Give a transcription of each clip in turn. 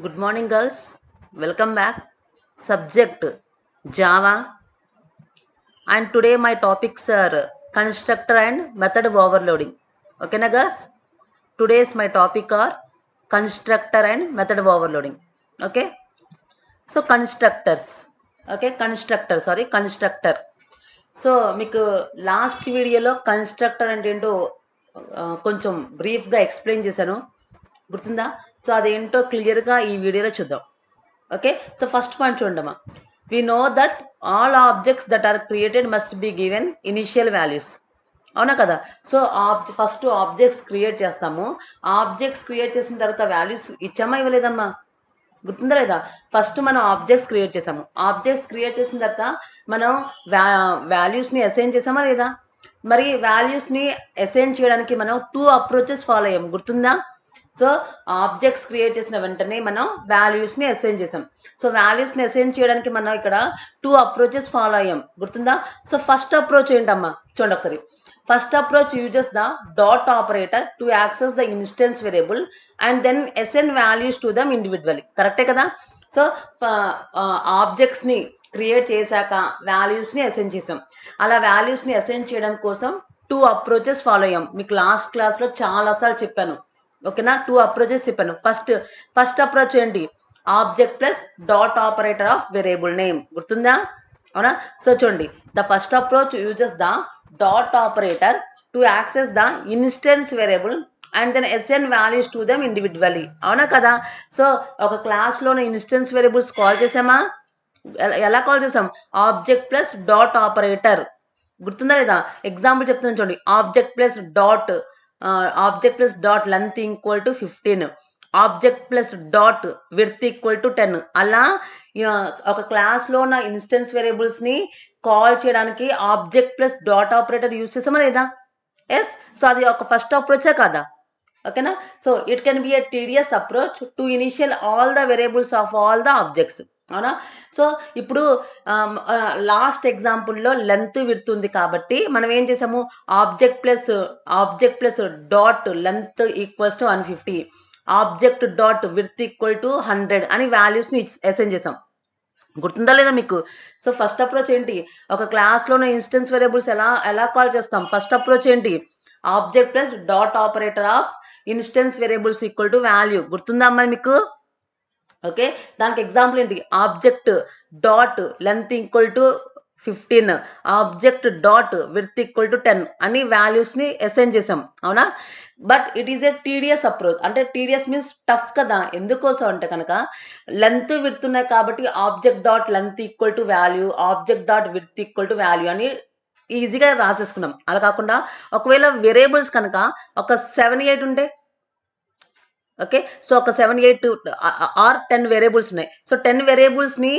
Good morning, girls. Welcome back. Subject Java, and today my topics are constructor and method of overloading. Okay, na girls? Today's my topic are constructor and method of overloading. Okay, so constructors. Okay, constructor. So మీకు last వీడియోలో constructor అంటే ఏంటో కొంచెం బ్రీఫ్గా explain చేశాను, గుర్తుందా? So అదేంటో క్లియర్గా ఈ వీడియోలో చూద్దాం. ఓకే, సో ఫస్ట్ పాయింట్ చూడమ్మా. We know that all objects that are created must be given initial values. అవునా కదా? సో ఫస్ట్ ఆబ్జెక్ట్స్ క్రియేట్ చేస్తాము. ఆబ్జెక్ట్స్ క్రియేట్ చేసిన తర్వాత వాల్యూస్ ఇచ్చామా ఇవ్వలేదమ్మా? గుర్తుందా లేదా? ఫస్ట్ మనం ఆబ్జెక్ట్స్ క్రియేట్ చేసాము. ఆబ్జెక్ట్స్ క్రియేట్ చేసిన తర్వాత మనం వాల్యూస్ని అసైన్ చేసామా లేదా? మరి వాల్యూస్ని అసైన్ చేయడానికి మనం 2 అప్రోచెస్ ఫాలో అయ్యాము, గుర్తుందా? సో ఆబ్జెక్ట్స్ క్రియేట్ చేసిన వెంటనే మనం వాల్యూస్ని అసైన్ చేసాం. సో వాల్యూస్ని అసైన్ చేయడానికి మనం ఇక్కడ 2 అప్రోచెస్ ఫాలో అయ్యాం, గుర్తుందా? సో ఫస్ట్ అప్రోచ్ ఏంటమ్మా? చూడండి ఒకసారి. First approach uses the dot operator to access the instance variable and then assign values to them individually. కరెక్టే కదా? సో ఆబ్జెక్ట్స్ని క్రియేట్ చేశాక వాల్యూస్ని అసైన్ చేసాం. అలా వాల్యూస్ని అసైన్ చేయడం కోసం 2 అప్రోచెస్ ఫాలో అయ్యాం. మీకు లాస్ట్ క్లాస్లో చాలాసార్లు చెప్పాను, ఓకేనా? 2 అప్రోచెస్ చెప్పాను. ఫస్ట్ అప్రోచ్ ఏంటి? Object plus dot operator of variable name, గుర్తుందా? అవునా? సో చూడండి, the first approach uses the dot operator to access the instance variable and then assign values to them individually. అవునా కదా? సో ఒక క్లాస్లోని instance variables call చేసామా? ఎలా call చేసాం? Object plus dot operator, గుర్తుందా లేదా? ఎగ్జాంపుల్ చెప్తున్నాను చూడండి. Object plus dot length equal to 15, object plus dot width equal to 10. అలా ఒక క్లాస్లో ఉన్న ఇన్స్టెన్స్ వేరియబుల్స్ని కాల్ చేయడానికి object plus dot operator use చేసామా లేదా? ఎస్. సో అది ఒక ఫస్ట్ అప్రోచే కదా, ఓకేనా? So it can be a TDS approach to initial all the variables of all the objects, అవునా? సో ఇప్పుడు లాస్ట్ ఎగ్జాంపుల్లో లెంత్ విడ్త్ ఉంది కాబట్టి మనం ఏం చేసాము? Object plus dot length equals to 150, object dot width equal to 100 అని వాల్యూస్ని assign చేసాం. గుర్తుందా లేదా మీకు? సో ఫస్ట్ అప్రోచ్ ఏంటి? ఒక క్లాస్లోనే ఇన్స్టెన్స్ వేరియబుల్స్ ఎలా కాల్ చేస్తాం? ఫస్ట్ అప్రోచ్ ఏంటి? Object plus dot operator of instance variables equal to value. గుర్తుందా అమ్మాయి మీకు? ఓకే, దానికి ఎగ్జాంపుల్ ఏంటి? Object dot length equal to 15, object dot width equal to 10 అని వాల్యూస్ని అసైన్ చేసాం, అవునా? But it is a TDS approach. అంటే టీడీఎస్ మీన్స్ టఫ్ కదా. ఎందుకోసం అంటే కనుక లెంత్ విడ్త్ ఉన్నాయి కాబట్టి object dot length equal to value, object dot width equal to value అని ఈజీగా రాసేసుకున్నాం. అలా కాకుండా ఒకవేళ వేరియబుల్స్ కనుక ఒక 7, 8 ఉంటే, ఓకే, సో ఒక 7, 8 ఆర్ 10 వేరియబుల్స్ ఉన్నాయి. సో 10 వేరియబుల్స్ని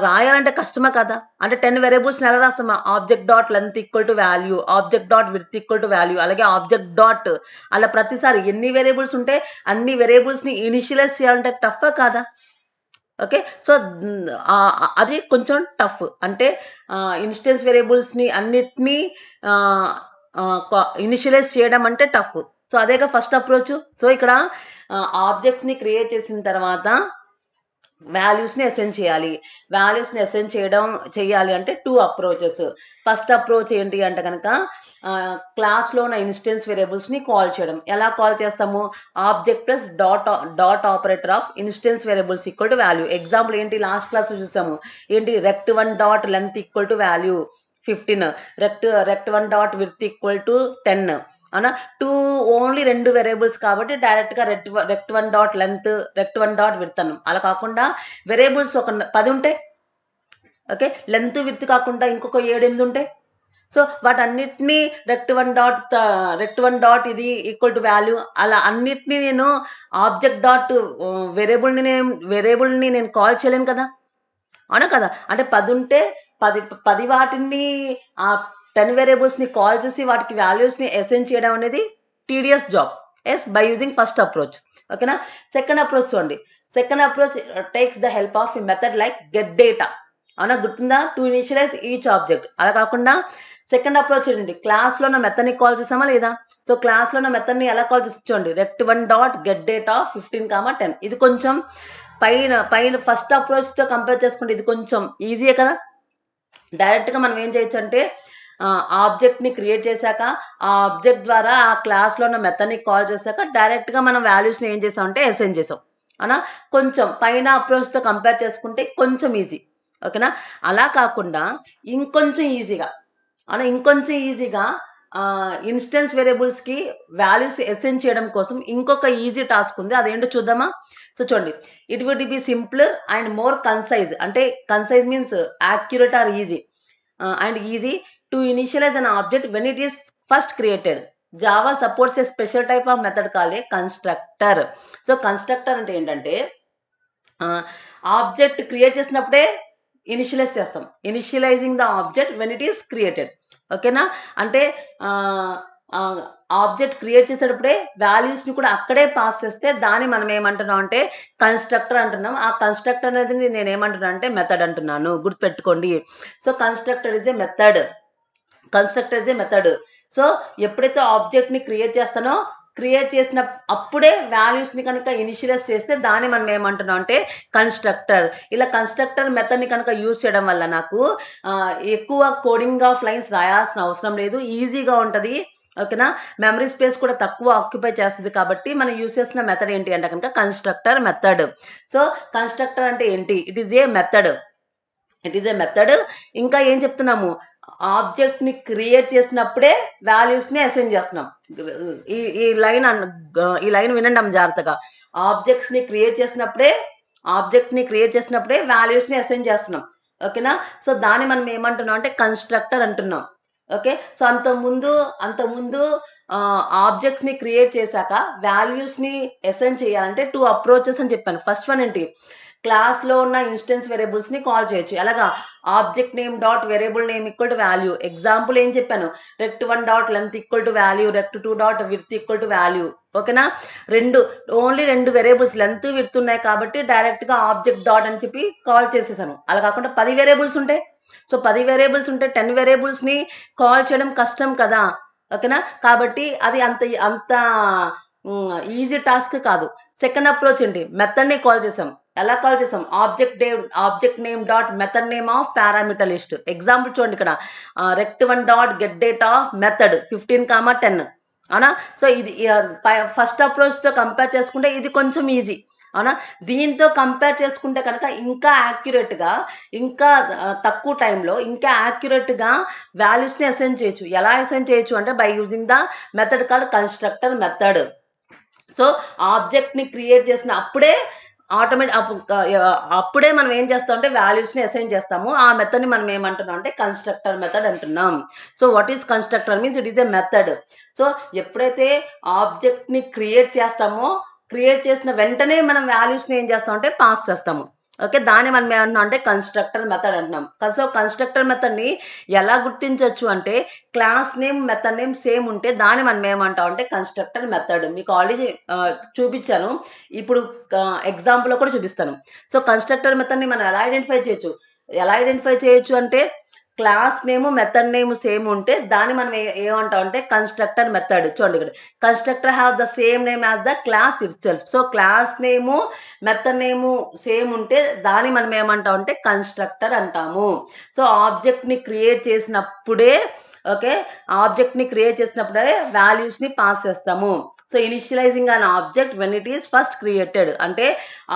రాయాలంటే కష్టమా కదా? అంటే 10 వేరియబుల్స్ని ఎలా రాస్తామా? Object dot length equal to value, object dot width equal to value, అలాగే ఆబ్జెక్ట్ డాట్, అలా ప్రతిసారి ఎన్ని వేరియబుల్స్ ఉంటే అన్ని వేరియబుల్స్ని ఇనిషియలైజ్ చేయాలంటే టఫా కాదా? ఓకే, సో అది కొంచెం టఫ్. అంటే ఇన్స్టెన్స్ వేరియబుల్స్ని అన్నిటినీ ఇనిషియలైజ్ చేయడం అంటే టఫ్. సో అదేగా ఫస్ట్ అప్రోచ్. సో ఇక్కడ ఆబ్జెక్ట్స్ని క్రియేట్ చేసిన తర్వాత వాల్యూస్ని అసైన్ చేయాలి. వాల్యూస్ని అసైన్ చేయాలి అంటే 2 అప్రోచెస్. ఫస్ట్ అప్రోచ్ ఏంటి అంటే కనుక క్లాస్లో ఉన్న ఇన్స్టెన్స్ వేరియబుల్స్ని కాల్ చేయడం. ఎలా కాల్ చేస్తాము? Object plus dot operator of instance variables equal to value. Example ఏంటి? లాస్ట్ క్లాస్లో చూసాము ఏంటి? rect1 dot length equal to value 15, rect1 dot width equal to 10, అవునా? ఓన్లీ 2 వేరియబుల్స్ కాబట్టి డైరెక్ట్గా rect1 dot length, rect1 dot width అన్నాం. అలా కాకుండా వేరియబుల్స్ ఒక 10 ఉంటాయి, ఓకే, లెంత్ విడ్త్ కాకుండా ఇంకొక 7, 8 ఉంటాయి. సో వాటన్నిటినీ rect1 డాట్ ఇది ఈక్వల్ టు వాల్యూ, అలా అన్నిటినీ నేను ఆబ్జెక్ట్ డాట్ వేరియబుల్ని నేను కాల్ చేయలేను కదా, అవునా కదా? అంటే 10 ఉంటే 10 వాటిని 10 వేరియబుల్స్ని కాల్ చేసి వాటికి వాల్యూస్ని అసైన్ చేయడం అనేది TDS job. Yes, by using first approach, ఓకేనా? సెకండ్ అప్రోచ్ చూడండి. Second approach takes the help of method like get data, అవునా? గుర్తుందా? To initialize each object. అలా కాకుండా సెకండ్ అప్రోచ్ ఏంటండి? క్లాస్లో ఉన్న మెథడ్ని కాల్ చేసామా లేదా? సో క్లాస్లో ఉన్న మెథడ్ని ఎలా కాల్ చేసి చూడండి. rect1 dot get data 15, 10. ఇది కొంచెం పైన ఫస్ట్ అప్రోచ్తో కంపేర్ చేసుకుంటే ఇది కొంచెం ఈజీయే కదా. డైరెక్ట్గా మనం ఏం చేయొచ్చు అంటే ఆబ్జెక్ట్ని క్రియేట్ చేశాక ఆ ఆబ్జెక్ట్ ద్వారా ఆ క్లాస్లో ఉన్న మెథడ్ని కాల్ చేశాక డైరెక్ట్గా మనం వాల్యూస్ని ఏం చేసామంటే అసైన్ చేసాం అనా. కొంచెం పైన అప్రోచ్తో కంపేర్ చేసుకుంటే కొంచెం ఈజీ, ఓకేనా. అలా కాకుండా ఇంకొంచెం ఈజీగా ఇన్స్టెన్స్ వేరియబుల్స్కి వాల్యూస్ అసైన్ చేయడం కోసం ఇంకొక ఈజీ టాస్క్ ఉంది. అదేంటో చూద్దామా. సో చూడండి, it would be simple and more concise. అంటే concise means accurate or easy and easy to initialize an object when it is first created. Java supports a special type of method called a constructor. So constructor అంటే ఏంటంటే object create చేసినప్పుడే initialise చేస్తాం. Initialising the object when it is created, ఓకేనా. అంటే object create చేసేటప్పుడే వాల్యూస్ని కూడా అక్కడే పాస్ చేస్తే దాన్ని మనం ఏమంటున్నాం అంటే కన్స్ట్రక్టర్ అంటున్నాం. ఆ కన్స్ట్రక్టర్ అనేది నేను ఏమంటున్నాను అంటే మెథడ్ అంటున్నాను, గుర్తుపెట్టుకోండి. So constructor is a method. So ఎప్పుడైతే ఆబ్జెక్ట్ని క్రియేట్ చేస్తానో క్రియేట్ చేసిన అప్పుడే వాల్యూస్ని కనుక ఇనిషియలైజ్ చేస్తే దాన్ని మనం ఏమంటున్నాం అంటే కన్స్ట్రక్టర్. ఇలా కన్స్ట్రక్టర్ మెథడ్ని కనుక యూజ్ చేయడం వల్ల నాకు ఎక్కువ కోడింగ్ ఆఫ్ లైన్స్ రాయాల్సిన అవసరం లేదు, ఈజీగా ఉంటుంది, ఓకేనా. మెమరీ స్పేస్ కూడా తక్కువ ఆక్యుపై చేస్తుంది. కాబట్టి మనం యూజ్ చేసిన మెథడ్ ఏంటి అంటే కనుక కన్స్ట్రక్టర్ మెథడ్. సో కన్స్ట్రక్టర్ అంటే ఏంటి? It is a method. ఇంకా ఏం చెప్తున్నాము, ఆబ్జెక్ట్ని క్రియేట్ చేసినప్పుడే వాల్యూస్ని అసైన్ చేస్తున్నాం. ఈ లైన్ వినండి అమ్మ జాగ్రత్తగా. ఆబ్జెక్ట్ని క్రియేట్ చేసినప్పుడే వాల్యూస్ని అసైన్ చేస్తున్నాం, ఓకేనా. సో దాన్ని మనం ఏమంటున్నాం అంటే కన్స్ట్రక్టర్ అంటున్నాం, ఓకే. సో అంతకుముందు ఆబ్జెక్ట్స్ని క్రియేట్ చేశాక వాల్యూస్ని అసైన్ చేయాలంటే 2 అప్రోచెస్ అని చెప్పాను. ఫస్ట్ వన్ ఏంటి, క్లాస్లో ఉన్న ఇన్స్టెన్స్ వేరియబుల్స్ని కాల్ చేయొచ్చు. ఎలాగా, object name dot variable name equal to value. Example ఏం చెప్పాను, rect1 dot length equal to value, rect2 dot width equal to value, ఓకేనా. ఓన్లీ రెండు వేరియబుల్స్ లెంత్ విడ్త్ ఉన్నాయి కాబట్టి డైరెక్ట్గా ఆబ్జెక్ట్ డాట్ అని చెప్పి కాల్ చేసేసాను. అలా కాకుండా 10 వేరియబుల్స్ ఉంటాయి. సో 10 వేరియబుల్స్ ఉంటే 10 వేరియబుల్స్ని కాల్ చేయడం కష్టం కదా, ఓకేనా. కాబట్టి అది అంత ఈజీ టాస్క్ కాదు. సెకండ్ అప్రోచ్ ఏంటి, మెథడ్ని కాల్ చేసాం. ఎలా కాల్ చేసాం, object name dot method name of parameter list. Example చూడండి ఇక్కడ, rect1 dot get date of method 15, 10, అవునా. సో ఇది ఫస్ట్ అప్రోచ్తో కంపేర్ చేసుకుంటే ఇది కొంచెం ఈజీ, అవునా. దీంతో కంపేర్ చేసుకుంటే కనుక ఇంకా యాక్యురేట్గా, ఇంకా తక్కువ టైంలో ఇంకా యాక్యురేట్గా వాల్యూస్ని అసైన్ చేయొచ్చు. ఎలా అసైన్ చేయొచ్చు అంటే by using the method called constructor method. So ఆబ్జెక్ట్ని క్రియేట్ చేసిన అప్పుడే మనం ఏం చేస్తాం అంటే వాల్యూస్ని అసైన్ చేస్తాము. ఆ మెథడ్ని మనం ఏమంటున్నాం అంటే కన్స్ట్రక్టర్ మెథడ్ అంటున్నాం. So what is constructor means it is a method. So ఎప్పుడైతే ఆబ్జెక్ట్ని క్రియేట్ చేస్తామో క్రియేట్ చేసిన వెంటనే మనం వాల్యూస్ని ఏం చేస్తామంటే పాస్ చేస్తాము, ఓకే. దాన్ని మనం ఏమంటున్నాం అంటే కన్స్ట్రక్టర్ మెథడ్ అంటున్నాం. సో కన్స్ట్రక్టర్ మెథడ్ని ఎలా గుర్తించవచ్చు అంటే class name method name same ఉంటే దాన్ని మనం ఏమంటాం అంటే కన్స్ట్రక్టర్ మెథడ్. మీకు ఆల్రెడీ చూపించాను, ఇప్పుడు ఎగ్జాంపుల్లో కూడా చూపిస్తాను. సో కన్స్ట్రక్టర్ మెథడ్ని మనం ఎలా ఐడెంటిఫై చేయొచ్చు అంటే class name method name same ఉంటే దాన్ని మనం ఏమంటాం అంటే కన్స్ట్రక్టర్ మెథడ్. చూడండి ఇక్కడ, constructor have the same name as the class it self. So class name method name same ఉంటే దాన్ని మనం ఏమంటాం అంటే కన్స్ట్రక్టర్ అంటాము. సో ఆబ్జెక్ట్ని క్రియేట్ చేసినప్పుడే వాల్యూస్ని పాస్ చేస్తాము. So initialising an object when it is first created అంటే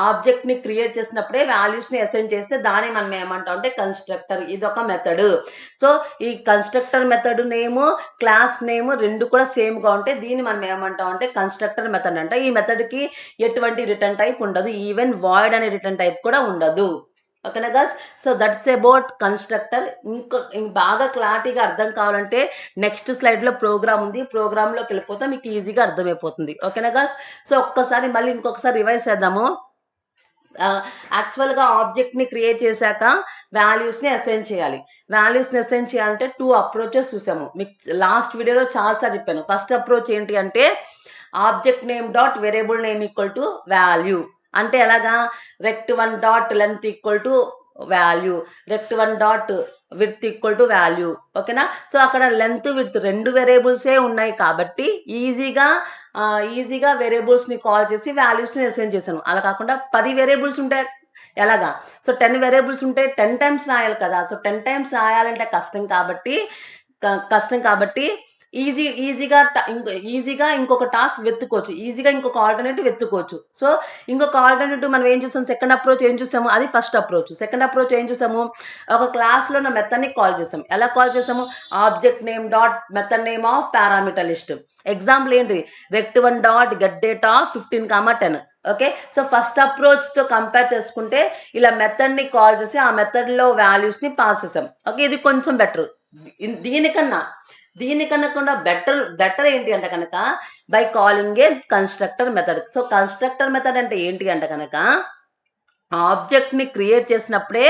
ఆబ్జెక్ట్ని క్రియేట్ చేసినప్పుడే వాల్యూస్ని అసైన్ చేస్తే దాన్ని మనం ఏమంటాం అంటే కన్స్ట్రక్టర్. ఇది ఒక మెథడ్. సో ఈ కన్స్ట్రక్టర్ మెథడ్ నేము క్లాస్ నేము రెండు కూడా సేమ్గా ఉంటే దీన్ని మనం ఏమంటాం అంటే కన్స్ట్రక్టర్ మెథడ్ అంట. ఈ మెథడ్కి ఎటువంటి రిటర్న్ టైప్ ఉండదు, ఈవెన్ వాయిడ్ అనే రిటర్న్ టైప్ కూడా ఉండదు, ఓకేనా guys. So that's about constructor. బాగా క్లారిటీగా అర్థం కావాలంటే నెక్స్ట్ స్లైడ్లో ప్రోగ్రామ్ ఉంది, ప్రోగ్రామ్లోకి వెళ్ళిపోతే మీకు ఈజీగా అర్థమైపోతుంది, ఓకేనా గైస్. సో ఇంకొకసారి రివైజ్ చేద్దాము. యాక్చువల్గా ఆబ్జెక్ట్ని క్రియేట్ చేశాక వాల్యూస్ని అసైన్ చేయాలంటే 2 అప్రోచెస్ చూసాము. మీకు లాస్ట్ వీడియోలో చాలాసార్లు చెప్పాను. ఫస్ట్ అప్రోచ్ ఏంటి అంటే object name dot variable name equal to value. అంటే ఎలాగా, rect1 dot length equal to value, rect1 dot width equal to value. ఓకేనా? సో అక్కడ లెంత్ విడ్త్ 2 వేరియబుల్సే ఉన్నాయి కాబట్టి ఈజీగా వేరియబుల్స్ని కాల్ చేసి వాల్యూస్ని అసైన్ చేశాను. అలా కాకుండా 10 వేరియబుల్స్ ఉంటే ఎలాగా? సో 10 వేరియబుల్స్ ఉంటే 10 టైమ్స్ రాయాలి కదా! సో 10 టైమ్స్ రాయాలంటే కష్టం కాబట్టి ఈజీగా ఇంకొక టాస్క్ వెతుక్కోవచ్చు. ఈజీగా ఇంకొక ఆల్టర్‌నేటివ్ వెతుక్కోవచ్చు. సో, ఇంకొక ఆల్టర్‌నేటివ్ మనం ఏం చూసాం, సెకండ్ అప్రోచ్ ఏం చూసాము, అది ఫస్ట్ అప్రోచ్. సెకండ్ అప్రోచ్ ఏం చూసాము, ఒక క్లాస్‌లో ఉన్న మెథడ్‌ని కాల్ చేసాం. ఎలా కాల్ చేసాము, object name dot method name of parameter list. Example ఏంటి, rect1 dot get date of 15, 10. Okay. So first అప్రోచ్‌తో కంపేర్ చేసుకుంటే ఇలా మెథడ్‌ని కాల్ చేసి ఆ మెథడ్‌లో వాల్యూస్‌ని పాస్ చేసాం. ఓకే. ఇది కొంచెం బెటర్. దీనికన్నా కూడా బెటర్ ఏంటి అంటే కనుక by calling A constructor method. So constructor method అంటే ఏంటి అంటే కనుక ఆబ్జెక్ట్‌ని క్రియేట్ చేసినప్పుడే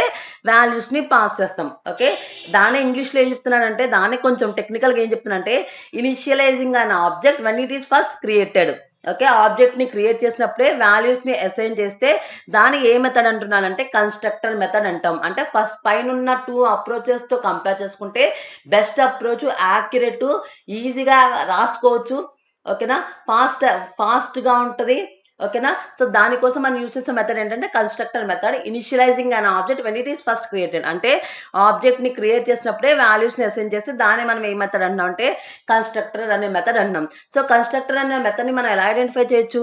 వాల్యూస్‌ని పాస్ చేస్తాం. ఓకే. దాన్నే ఇంగ్లీష్‌లో ఏం చెప్తున్నానంటే, దాన్నే కొంచెం టెక్నికల్‌గా ఏం చెప్తున్నానంటే, initializing an object when it is first created. Okay. ఆబ్జెక్ట్‌ని క్రియేట్ చేసినప్పుడే వాల్యూస్‌ని అసైన్ చేస్తే దాన్ని ఏ మెథడ్ అంటున్నానంటే కన్‌స్ట్రక్టర్ మెథడ్ అంటాం. అంటే ఫస్ట్ పైనున్న 2 అప్రోచెస్‌తో కంపేర్ చేసుకుంటే బెస్ట్ అప్రోచ్, యాక్యురేట్, ఈజీగా రాసుకోవచ్చు. ఓకేనా? ఫాస్ట్‌గా ఉంటది. ఓకేనా? సో దానికోసం మనం యూజ్ చేసే మెథడ్ ఏంటంటే constructor method. Initialising an object when it is first created. అంటే ఆబ్జెక్ట్‌ని క్రియేట్ చేసినప్పుడే వాల్యూస్‌ని అసైన్ చేసి దాన్ని మనం ఏ మెథడ్ అంటున్నాం అంటే కన్‌స్ట్రక్టర్ అనే మెథడ్ అంటున్నాం. సో కన్‌స్ట్రక్టర్ అనే మెథడ్‌ని మనం ఎలా ఐడెంటిఫై చేయొచ్చు,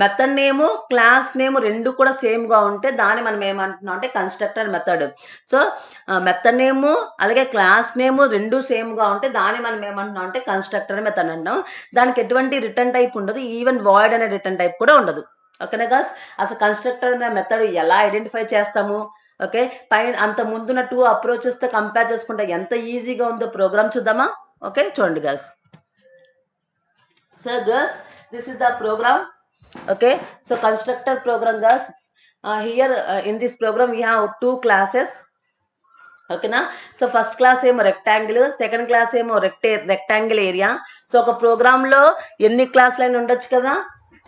మెథడ్ నేము, క్లాస్ నేము 2 కూడా సేమ్‌గా ఉంటే దాన్ని మనం ఏమంటున్నాం అంటే కన్‌స్ట్రక్టర్ మెథడ్. సో మెథడ్ నేము అలాగే క్లాస్ నేము 2 సేమ్‌గా ఉంటే దాన్ని మనం ఏమంటున్నాం అంటే కన్‌స్ట్రక్టర్ మెథడ్ అంటాం. దానికి ఎటువంటి రిటర్న్ టైప్ ఉండదు. ఈవెన్ వాయిడ్ అనే రిటర్న్ టైప్ కూడా ఉండదు. ఓకేనా గైస్? అసలు కన్‌స్ట్రక్టర్ అనే మెథడ్ ఎలా ఐడెంటిఫై చేస్తాము? ఓకే. అంత ముందున్న 2 అప్రోచెస్‌తో కంపేర్ చేసుకుంటే ఎంత ఈజీగా ఉందో ప్రోగ్రామ్ చూద్దామా? ఓకే. చూడండి guys. So girls, this is the program. Okay. So constructor program guys. Here in this program we have 2 classes. ఓకేనా? సో ఫస్ట్ క్లాస్ ఏమో రెక్టాంగిల్, సెకండ్ క్లాస్ ఏమో రెక్టాంగిల్ ఏరియా. సో ఒక ప్రోగ్రామ్‌లో ఎన్ని క్లాసులైనా ఉండొచ్చు కదా!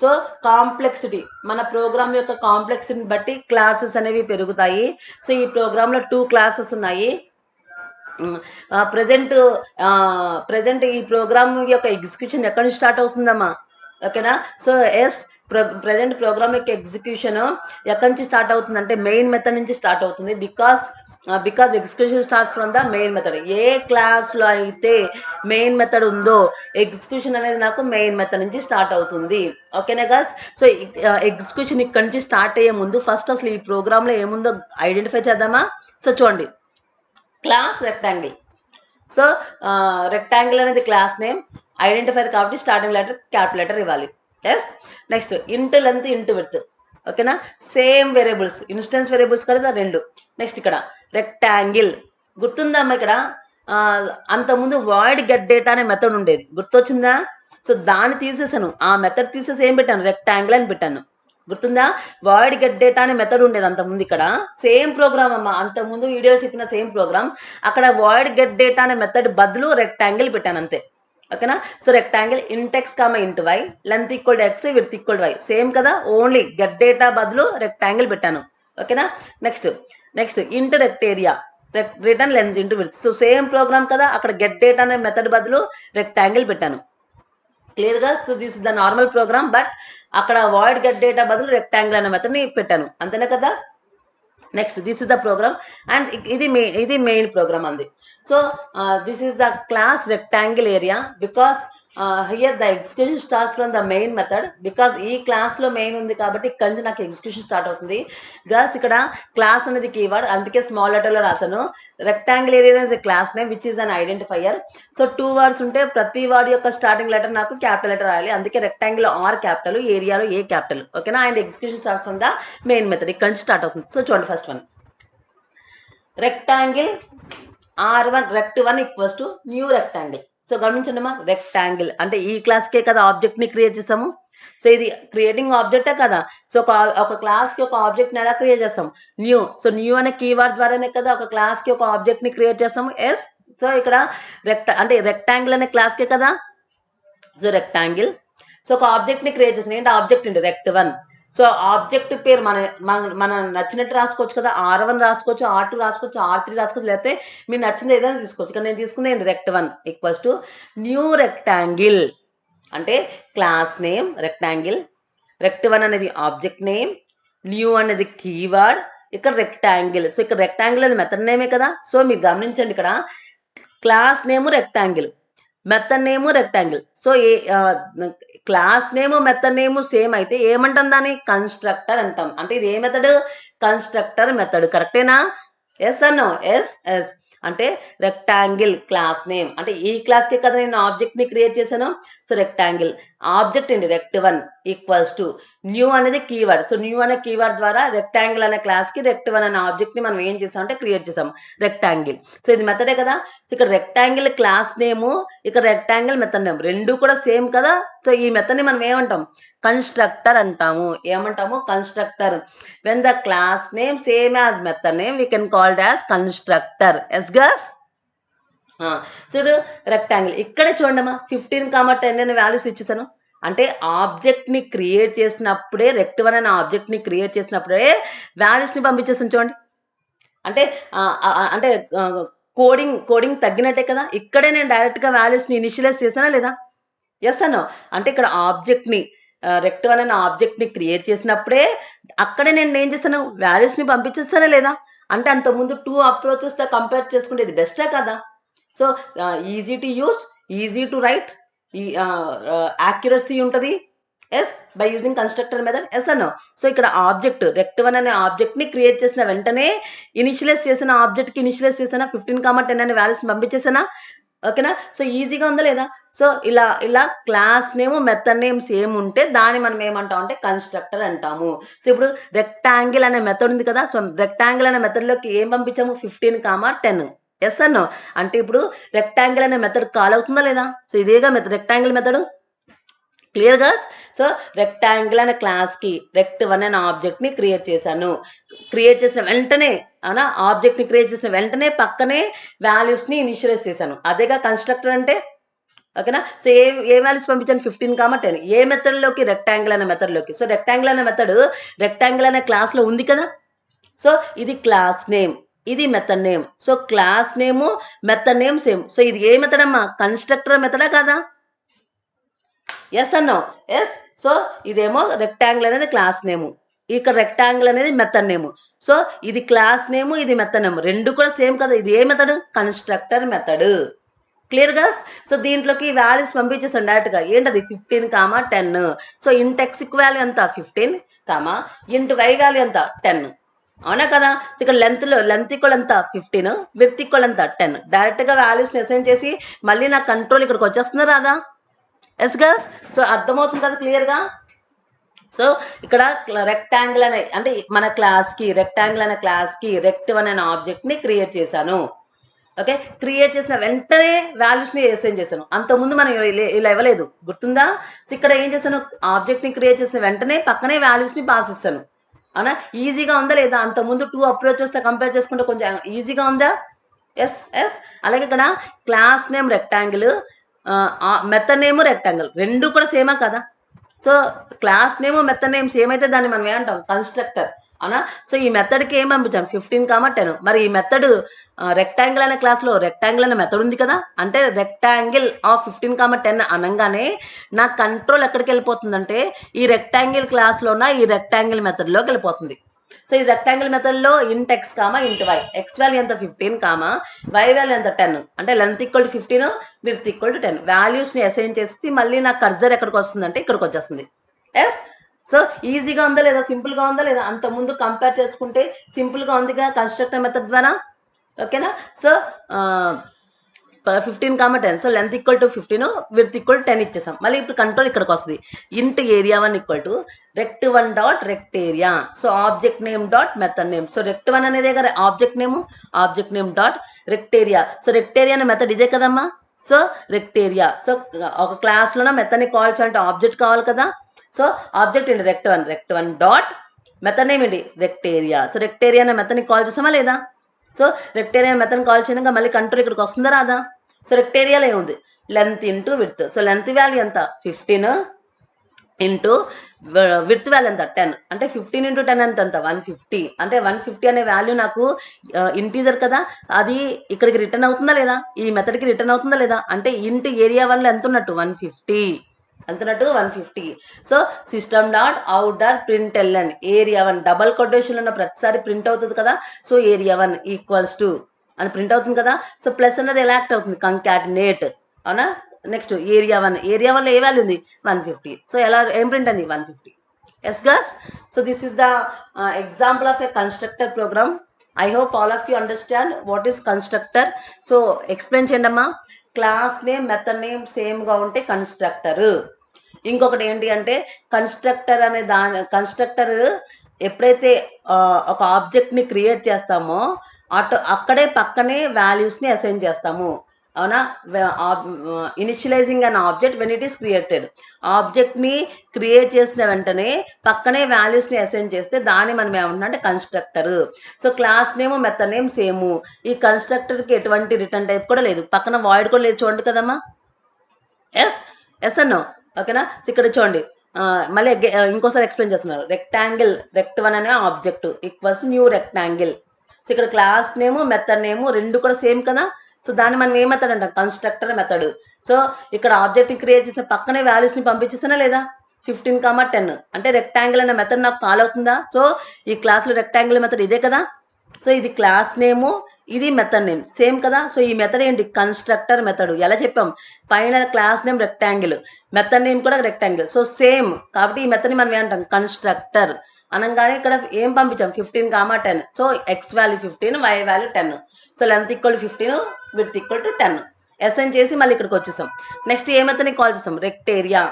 సో కాంప్లెక్సిటీ, మన ప్రోగ్రామ్ యొక్క కాంప్లెక్సిటీని బట్టి క్లాసెస్ అనేవి పెరుగుతాయి. సో ఈ ప్రోగ్రామ్‌లో 2 క్లాసెస్ ఉన్నాయి. ప్రెజెంట్ ఈ ప్రోగ్రామ్ యొక్క ఎగ్జిక్యూషన్ ఎక్కడి నుంచి స్టార్ట్ అవుతుందమ్మా? ఓకేనా? సో ప్రెజెంట్ ప్రోగ్రామ్ యొక్క ఎగ్జిక్యూషన్ ఎక్కడి నుంచి స్టార్ట్ అవుతుందంటే మెయిన్ మెథడ్ నుంచి స్టార్ట్ అవుతుంది. Because execution starts from the main method. ఏ క్లాస్లో అయితే మెయిన్ మెథడ్ ఉందో ఎగ్జిక్యూషన్ అనేది నాకు మెయిన్ మెథడ్ నుంచి స్టార్ట్ అవుతుంది. ఓకేనా గైస్? సో ఎగ్జిక్యూషన్ ఇక్కడ నుంచి స్టార్ట్ అయ్యే ముందు ఫస్ట్ అసలు ఈ ప్రోగ్రామ్లో ఏముందో ఐడెంటిఫై చేద్దామా? సో చూడండి, క్లాస్ రెక్టాంగిల్. సో రెక్టాంగిల్ అనేది క్లాస్ నేమ్, ఐడెంటిఫైర్ కాబట్టి స్టార్టింగ్ లెటర్ క్యాపిటల్ లెటర్ ఇవ్వాలి. Yes. Next into length into width. ఓకేనా? సేమ్ వేరియబుల్స్, ఇన్స్టెన్స్ వేరియబుల్స్ కదా 2. నెక్స్ట్ ఇక్కడ రెక్టాంగిల్ గుర్తుందమ్మా? ఇక్కడ అంతకుముందు వాయిడ్ గెట్ డేటా అనే మెథడ్ ఉండేది, గుర్తొచ్చిందా? సో దాన్ని తీసేసాను, ఆ మెథడ్ తీసేసి ఏం పెట్టాను, రెక్టాంగిల్ అని పెట్టాను. గుర్తుందా? వాయిడ్ గెట్ డేటా అనే మెథడ్ ఉండేది అంతకుముందు. ఇక్కడ సేమ్ ప్రోగ్రామ్ అమ్మా, అంతకుముందు వీడియో చెప్పిన సేమ్ ప్రోగ్రామ్. అక్కడ వాయిడ్ గెట్ డేటా అనే మెథడ్ బదులు రెక్టాంగిల్ పెట్టాను అంతే. ఓకేనా? So rectangle int x comma int y, length equal to x, width equal to y. Same కదా, ఓన్లీ గెట్ డేటా బదులు రెక్టాంగిల్ పెట్టాను. ఓకేనా? Next int rect area, return length into width. So same program కదా, అక్కడ get data అనే method బదులు rectangle పెట్టాను. క్లియర్గా? So this is the normal program, but అక్కడ వాయిడ్ గెట్ డేటా బదులు రెక్టాంగిల్ అనే మెథడ్ని పెట్టాను, అంతేనా కదా? Next this is the program and ఇది మెయిన్ ప్రోగ్రామ్ అంది. So this is the class rectangle area because here the execution starts from the main method. Because ఈ క్లాస్లో మెయిన్ ఉంది కాబట్టి ఇక్కడ నుంచి నాకు ఎగ్జిక్యూషన్ స్టార్ట్ అవుతుంది. గర్ల్స్ ఇక్కడ క్లాస్ అనేది కీవర్డ్, అందుకే స్మాల్ లెటర్లో రాశాను. Rectangle area is a class name which is an identifier. So 2 words ఉంటే ప్రతి వర్డ్ యొక్క స్టార్టింగ్ లెటర్ నాకు క్యాపిటల్ లెటర్ రాయాలి, అందుకే రెక్టాంగిల్ ఆర్ క్యాపిటల్, ఏరియాలో ఏ క్యాపిటల్. ఓకేనా? And execution starts from the main method, ఇక్కడ నుంచి స్టార్ట్ అవుతుంది. సో చూడండి first one, rectangle R1 rect1 equals to new rectangle. So గమనించండి అమ్మా, రెక్టాంగిల్ అంటే ఈ క్లాస్కే కదా ఆబ్జెక్ట్ని క్రియేట్ చేసాము. సో ఇది క్రియేటింగ్ ఆబ్జెక్టే కదా. సో ఒక క్లాస్కి ఒక ఆబ్జెక్ట్ని ఎలా క్రియేట్ చేస్తాం, న్యూ. సో న్యూ అనే కీవర్డ్ ద్వారానే కదా ఒక క్లాస్కి ఒక ఆబ్జెక్ట్ని క్రియేట్ చేస్తాము. ఎస్. సో ఇక్కడ అంటే రెక్టాంగిల్ అనే క్లాస్కే కదా. సో రెక్టాంగిల్, సో ఒక ఆబ్జెక్ట్ని క్రియేట్ చేసాను. ఏంటి ఆబ్జెక్ట్ అండి, rect1. సో ఆబ్జెక్ట్ పేరు మన మన నచ్చినట్టు రాసుకోవచ్చు కదా, R1 రాసుకోవచ్చు, R2 రాసుకోవచ్చు, R3 రాసుకోవచ్చు, లేకపోతే మీరు నచ్చింది ఏదైనా తీసుకోవచ్చు. ఇక్కడ నేను తీసుకుంది rect1 equals to new rectangle అంటే క్లాస్ నేమ్ రెక్టాంగిల్, rect1 అనేది ఆబ్జెక్ట్ నేమ్, న్యూ అనేది కీవర్డ్, ఇక్కడ రెక్టాంగిల్. సో ఇక్కడ రెక్టాంగిల్ అనేది మెథడ్ నేమే కదా. సో మీరు గమనించండి, ఇక్కడ class name rectangle, method name rectangle. So class name method name same అయితే ఏమంటాం దాన్ని? కన్స్ట్రక్టర్ అంటాం. అంటే ఇది ఏ మెథడ్? Constructor method. కరెక్టేనా? ఎస్ అన్నో? Yes yes. అంటే రెక్టాంగిల్ క్లాస్ నేమ్, అంటే ఈ క్లాస్కే కదా నేను ఆబ్జెక్ట్ని క్రియేట్ చేశాను. సో రెక్టాంగిల్ ఆబ్జెక్ట్ అండి rect1 ఈక్వల్స్ టు న్యూ అనేది కీవర్డ్. సో న్యూ అనే కీవర్డ్ ద్వారా రెక్టాంగిల్ అనే క్లాస్కి rect1 అనే ఆబ్జెక్ట్ని మనం ఏం చేసామంటే క్రియేట్ చేసాం, రెక్టాంగిల్. సో ఇది మెథడే కదా. సో ఇక్కడ రెక్టాంగిల్ క్లాస్ నేము, ఇక్కడ రెక్టాంగిల్ మెథడ్ నేమ్ రెండు కూడా సేమ్ కదా. సో ఈ మెథడ్ని మనం ఏమంటాం? కన్స్ట్రక్టర్ అంటాము. ఏమంటాము? Constructor. When the class name same as method name we can called as constructor. Yes girls? చూడు రెక్టాంగిల్ ఇక్కడే చూడమ్మా 15, 10 అనే వాల్యూస్ ఇచ్చేసాను. అంటే ఆబ్జెక్ట్ని క్రియేట్ చేసినప్పుడే rect1 అనే ఆబ్జెక్ట్ని క్రియేట్ చేసినప్పుడే వాల్యూస్ని పంపించేసాను చూడండి. అంటే అంటే కోడింగ్ తగ్గినట్టే కదా. ఇక్కడే నేను డైరెక్ట్గా వాల్యూస్ని ఇనిషియలైజ్ చేశానా లేదా? ఎస్ అన్నో. అంటే ఇక్కడ ఆబ్జెక్ట్ని rect1 అనే ఆబ్జెక్ట్ని క్రియేట్ చేసినప్పుడే అక్కడే నేను ఏం చేశాను? వాల్యూస్ని పంపించేస్తానా లేదా? అంటే అంతకుముందు 2 అప్రోచెస్తో కంపేర్ చేసుకుంటే ఇది బెస్టే కదా. So easy to use, easy to write, accuracy ఉంటుంది. Yes, by using constructor method. Yes అన్నో. సో ఇక్కడ ఆబ్జెక్ట్ rect1 అనే ఆబ్జెక్ట్ని క్రియేట్ చేసిన వెంటనే ఇనిషియలైజ్ చేసిన ఆబ్జెక్ట్కి ఇనిషియలైజ్ చేసిన 15, 10 అనే వాల్యూస్ పంపించేసానా? ఓకేనా? సో ఈజీగా ఉందా లేదా? సో ఇలా class name method name same ఉంటే దాన్ని మనం ఏమంటాం అంటే కన్స్ట్రక్టర్ అంటాము. సో ఇప్పుడు రెక్టాంగిల్ అనే మెథడ్ ఉంది కదా. సో రెక్టాంగిల్ అనే మెథడ్లోకి ఏం పంపించాము? 15, 10. ఎస్ అన్నో. అంటే ఇప్పుడు రెక్టాంగిల్ అనే మెథడ్ కాల్ అవుతుందా లేదా? సో ఇదేగా rectangle method. Clear girls? So rectangle అనే క్లాస్కి rect1 అనే ఆబ్జెక్ట్ని క్రియేట్ చేశాను. క్రియేట్ చేసిన వెంటనే ఆబ్జెక్ట్ని క్రియేట్ చేసిన వెంటనే పక్కనే వాల్యూస్ని ఇనిషియలైజ్ చేశాను. అదేగా కన్స్ట్రక్టర్ అంటే. ఓకేనా? సో ఏ వాల్యూస్ పంపించాను? 15, 10. ఏ మెథడ్లోకి? రెక్టాంగిల్ అనే మెథడ్లోకి. సో రెక్టాంగిల్ అనే మెథడ్ రెక్టాంగిల్ అనే క్లాస్లో ఉంది కదా. సో ఇది క్లాస్ నేమ్, ఇది method name. So class name method name same. So ఇది ఏ మెథడ్ అమ్మా? కన్స్ట్రక్టర్ మెథడా కాదా? ఎస్ అన్నో. ఎస్. సో ఇదేమో రెక్టాంగిల్ అనేది క్లాస్ నేము, ఇక్కడ రెక్టాంగిల్ అనేది మెథడ్ నేము. సో ఇది క్లాస్ నేము, ఇది మెథడ్ నేము, రెండు కూడా సేమ్ కదా. ఇది ఏ మెథడ్? Constructor method. క్లియర్ గా? సో దీంట్లోకి వాల్యూస్ పంపించేసాను డైరెక్ట్గా. ఏంటది? 15, 10. సో ఇంట్ x వాల్యూ ఎంత? 15, ఇంట్ y వాల్యూ ఎంత? 10. అవునా కదా. ఇక్కడ లెంత్ ఈక్వల్ ఎంత? 15, విడ్త్ ఈక్వల్ ఎంత? 10. డైరెక్ట్గా వాల్యూస్ని అసైన్ చేసి మళ్ళీ నా కంట్రోల్ ఇక్కడికి వచ్చేస్తుందా రాదా? Yes girls? సో అర్థమవుతుంది కదా క్లియర్గా. సో ఇక్కడ రెక్టాంగిల్ అనే అంటే మన క్లాస్కి రెక్టాంగిల్ అనే క్లాస్కి rect1 అనే ఆబ్జెక్ట్ని క్రియేట్ చేశాను. ఓకే, క్రియేట్ చేసిన వెంటనే వాల్యూస్ని అసైన్ చేశాను. అంతకుముందు మనం ఇలా ఇవ్వలేదు, గుర్తుందా? సో ఇక్కడ ఏం చేశాను? ఆబ్జెక్ట్ని క్రియేట్ చేసిన వెంటనే పక్కనే వాల్యూస్ని పాస్ ఇస్తాను. అవునా? ఈజీగా ఉందా లేదా? అంతకుముందు 2 అప్రోచెస్తో కంపేర్ చేసుకుంటే కొంచెం ఈజీగా ఉందా? Yes yes. అలాగే ఇక్కడ class name rectangle, method name rectangle రెండు కూడా సేమా కదా. So class name method name same అయితే దాన్ని మనం ఏమంటాం? కన్స్ట్రక్టర్. అవునా? సో ఈ మెథడ్కి ఏం పంపించాం? 15, 10. మరి ఈ మెథడ్ రెక్టాంగిల్ అనే క్లాస్లో రెక్టాంగిల్ అనే మెథడ్ ఉంది కదా. అంటే రెక్టాంగిల్ ఆఫ్ 15, 10 అనగానే నా కంట్రోల్ ఎక్కడికి వెళ్ళిపోతుందంటే ఈ రెక్టాంగిల్ క్లాస్లో ఉన్న ఈ రెక్టాంగిల్ మెథడ్లోకి వెళ్ళిపోతుంది. సో ఈ రెక్టాంగిల్ మెథడ్లో ఇంట్ x, ఇంట్ y. ఎక్స్ వాల్యూ ఎంత? 15, y వాల్యూ ఎంత? 10. అంటే length equal to 15, width equal to 10. వాల్యూస్ని అసైన్ చేసి మళ్ళీ నా కర్సర్ ఎక్కడికి వస్తుందంటే ఇక్కడికి వచ్చేస్తుంది. ఎస్. సో ఈజీగా ఉందా లేదా? సింపుల్గా ఉందా లేదా? అంతకుముందు కంపేర్ చేసుకుంటే సింపుల్గా ఉందిగా కన్స్ట్రక్టర్ మెథడ్ ద్వారా. ఓకేనా? So 15, 10. So length equal to 15, width equal to 10 ఇచ్చేసాం. మళ్ళీ ఇప్పుడు కంట్రోల్ ఇక్కడికి వస్తుంది. Int area1 equal to rect1 dot rect area. So object name dot method name. So rect1 అనేది object name dot rect area. So rect area అనే method ఇదే కదమ్మా. So rect area. So ఒక క్లాస్లోనే మెథడ్ని కాల్ చేయాలంటే object కావాలి కదా. So object ఏంటి? rect1 dot method name ఏంటి? రెక్ట్ ఏరియా. సో రెక్ట్ ఏరియా అనే మెథడ్ని కాల్ చేసామా లేదా? సో రెక్ట్ ఏరియా మెథడ్ని కాల్ చేయగా మళ్ళీ కంట్రోల్ ఇక్కడికి వస్తుందా రాదా? సో రెక్ట్ ఏరియాలో ఏముంది? Length into width. So length value ఎంత? 15, ఇంటూ విడ్త్ వాల్యూ ఎంత 10 అంటే 15 ఇంటూ 10 ఎంత 150 అంటే 150 అనే వాల్యూ నాకు ఇంటీజర్ కదా, అది ఇక్కడికి రిటర్న్ అవుతుందా లేదా, ఈ మెథడ్కి రిటర్న్ అవుతుందా లేదా అంటే ఇంటూ ఏరియా 1లో ఎంత ఉన్నట్టు 150 ఎంతన్నట్టు 150. So system dot out dot print ln area 1 double quotation ఉన్న ప్రతిసారి ప్రింట్ అవుతుంది కదా, సో ఏరియా 1 ఈక్వల్స్ టు అని ప్రింట్ అవుతుంది కదా, సో ప్లస్ అన్నది ఎలా యాక్ట్ అవుతుంది కంకాటినేట్ అవునా. నెక్స్ట్ ఏరియా 1 ఏ వాల్యూ ఉంది 150, సో ఎలా ఏం ప్రింట్ అంది 150. Yes girls, so this is the example of a constructor program. I hope all of you understand what is constructor. So explain చేయండి అమ్మా. క్లాస్ నేమ్ మెథడ్ నేమ్ సేమ్గా ఉంటే constructor. ఇంకొకటి ఏంటి అంటే కన్స్ట్రక్టర్ అనే కన్స్ట్రక్టర్ ఎప్పుడైతే ఒక ఆబ్జెక్ట్ని క్రియేట్ చేస్తామో అక్కడే పక్కనే వాల్యూస్ని అసైన్ చేస్తాము అవునా. Initializing an object when it is created, ఆబ్జెక్ట్ని క్రియేట్ చేసిన వెంటనే పక్కనే వాల్యూస్ని అసైన్ చేస్తే దాన్ని మనం ఏమంటున్నాం అంటే constructor. So class name method name same, ఈ కన్స్ట్రక్టర్కి ఎటువంటి రిటర్న్ టైప్ కూడా లేదు, పక్కన వాయిడ్ కూడా లేదు చూడండి కదమ్మా. ఎస్ ఎస్ అన్నో ఓకేనా. సో ఇక్కడ చూడండి మళ్ళీ ఇంకోసారి ఎక్స్ప్లెయిన్ చేస్తున్నారు. రెక్టాంగిల్ రెక్ట్1 అనే object equals new rectangle. So ఇక్కడ క్లాస్ నేమ్ మెథడ్ నేమ్ రెండు కూడా సేమ్ కదా, సో దాన్ని మనం ఏ మెథడ్ అంటాం కన్స్ట్రక్టర్ మెథడ్. సో ఇక్కడ ఆబ్జెక్ట్ని క్రియేట్ చేసిన పక్కనే వాల్యూస్ని పంపించేసానా లేదా 15, 10 అంటే రెక్టాంగిల్ అనే మెథడ్ నాకు కాల్ అవుతుందా. సో ఈ క్లాస్లో రెక్టాంగిల్ మెథడ్ ఇదే కదా, సో ఇది క్లాస్ నేము ఇది మెథడ్ నేమ్ సేమ్ కదా. సో ఈ మెథడ్ ఏంటి కన్స్ట్రక్టర్ మెథడ్. ఎలా చెప్పాం పైన class name rectangle method name కూడా రెక్టాంగిల్, సో సేమ్ కాబట్టి ఈ మెథడ్ని మనం ఏమంటాం కన్స్ట్రక్టర్ అనగానే ఇక్కడ ఏం పంపించాం 15, 10. So x value 15 y value 10, so length equal 15 width equal to 10 assign చేసి మళ్ళీ ఇక్కడికి వచ్చేసాం. నెక్స్ట్ ఏ మెథడ్ని కాల్ చేస్తాం రెక్ట్ ఏరియా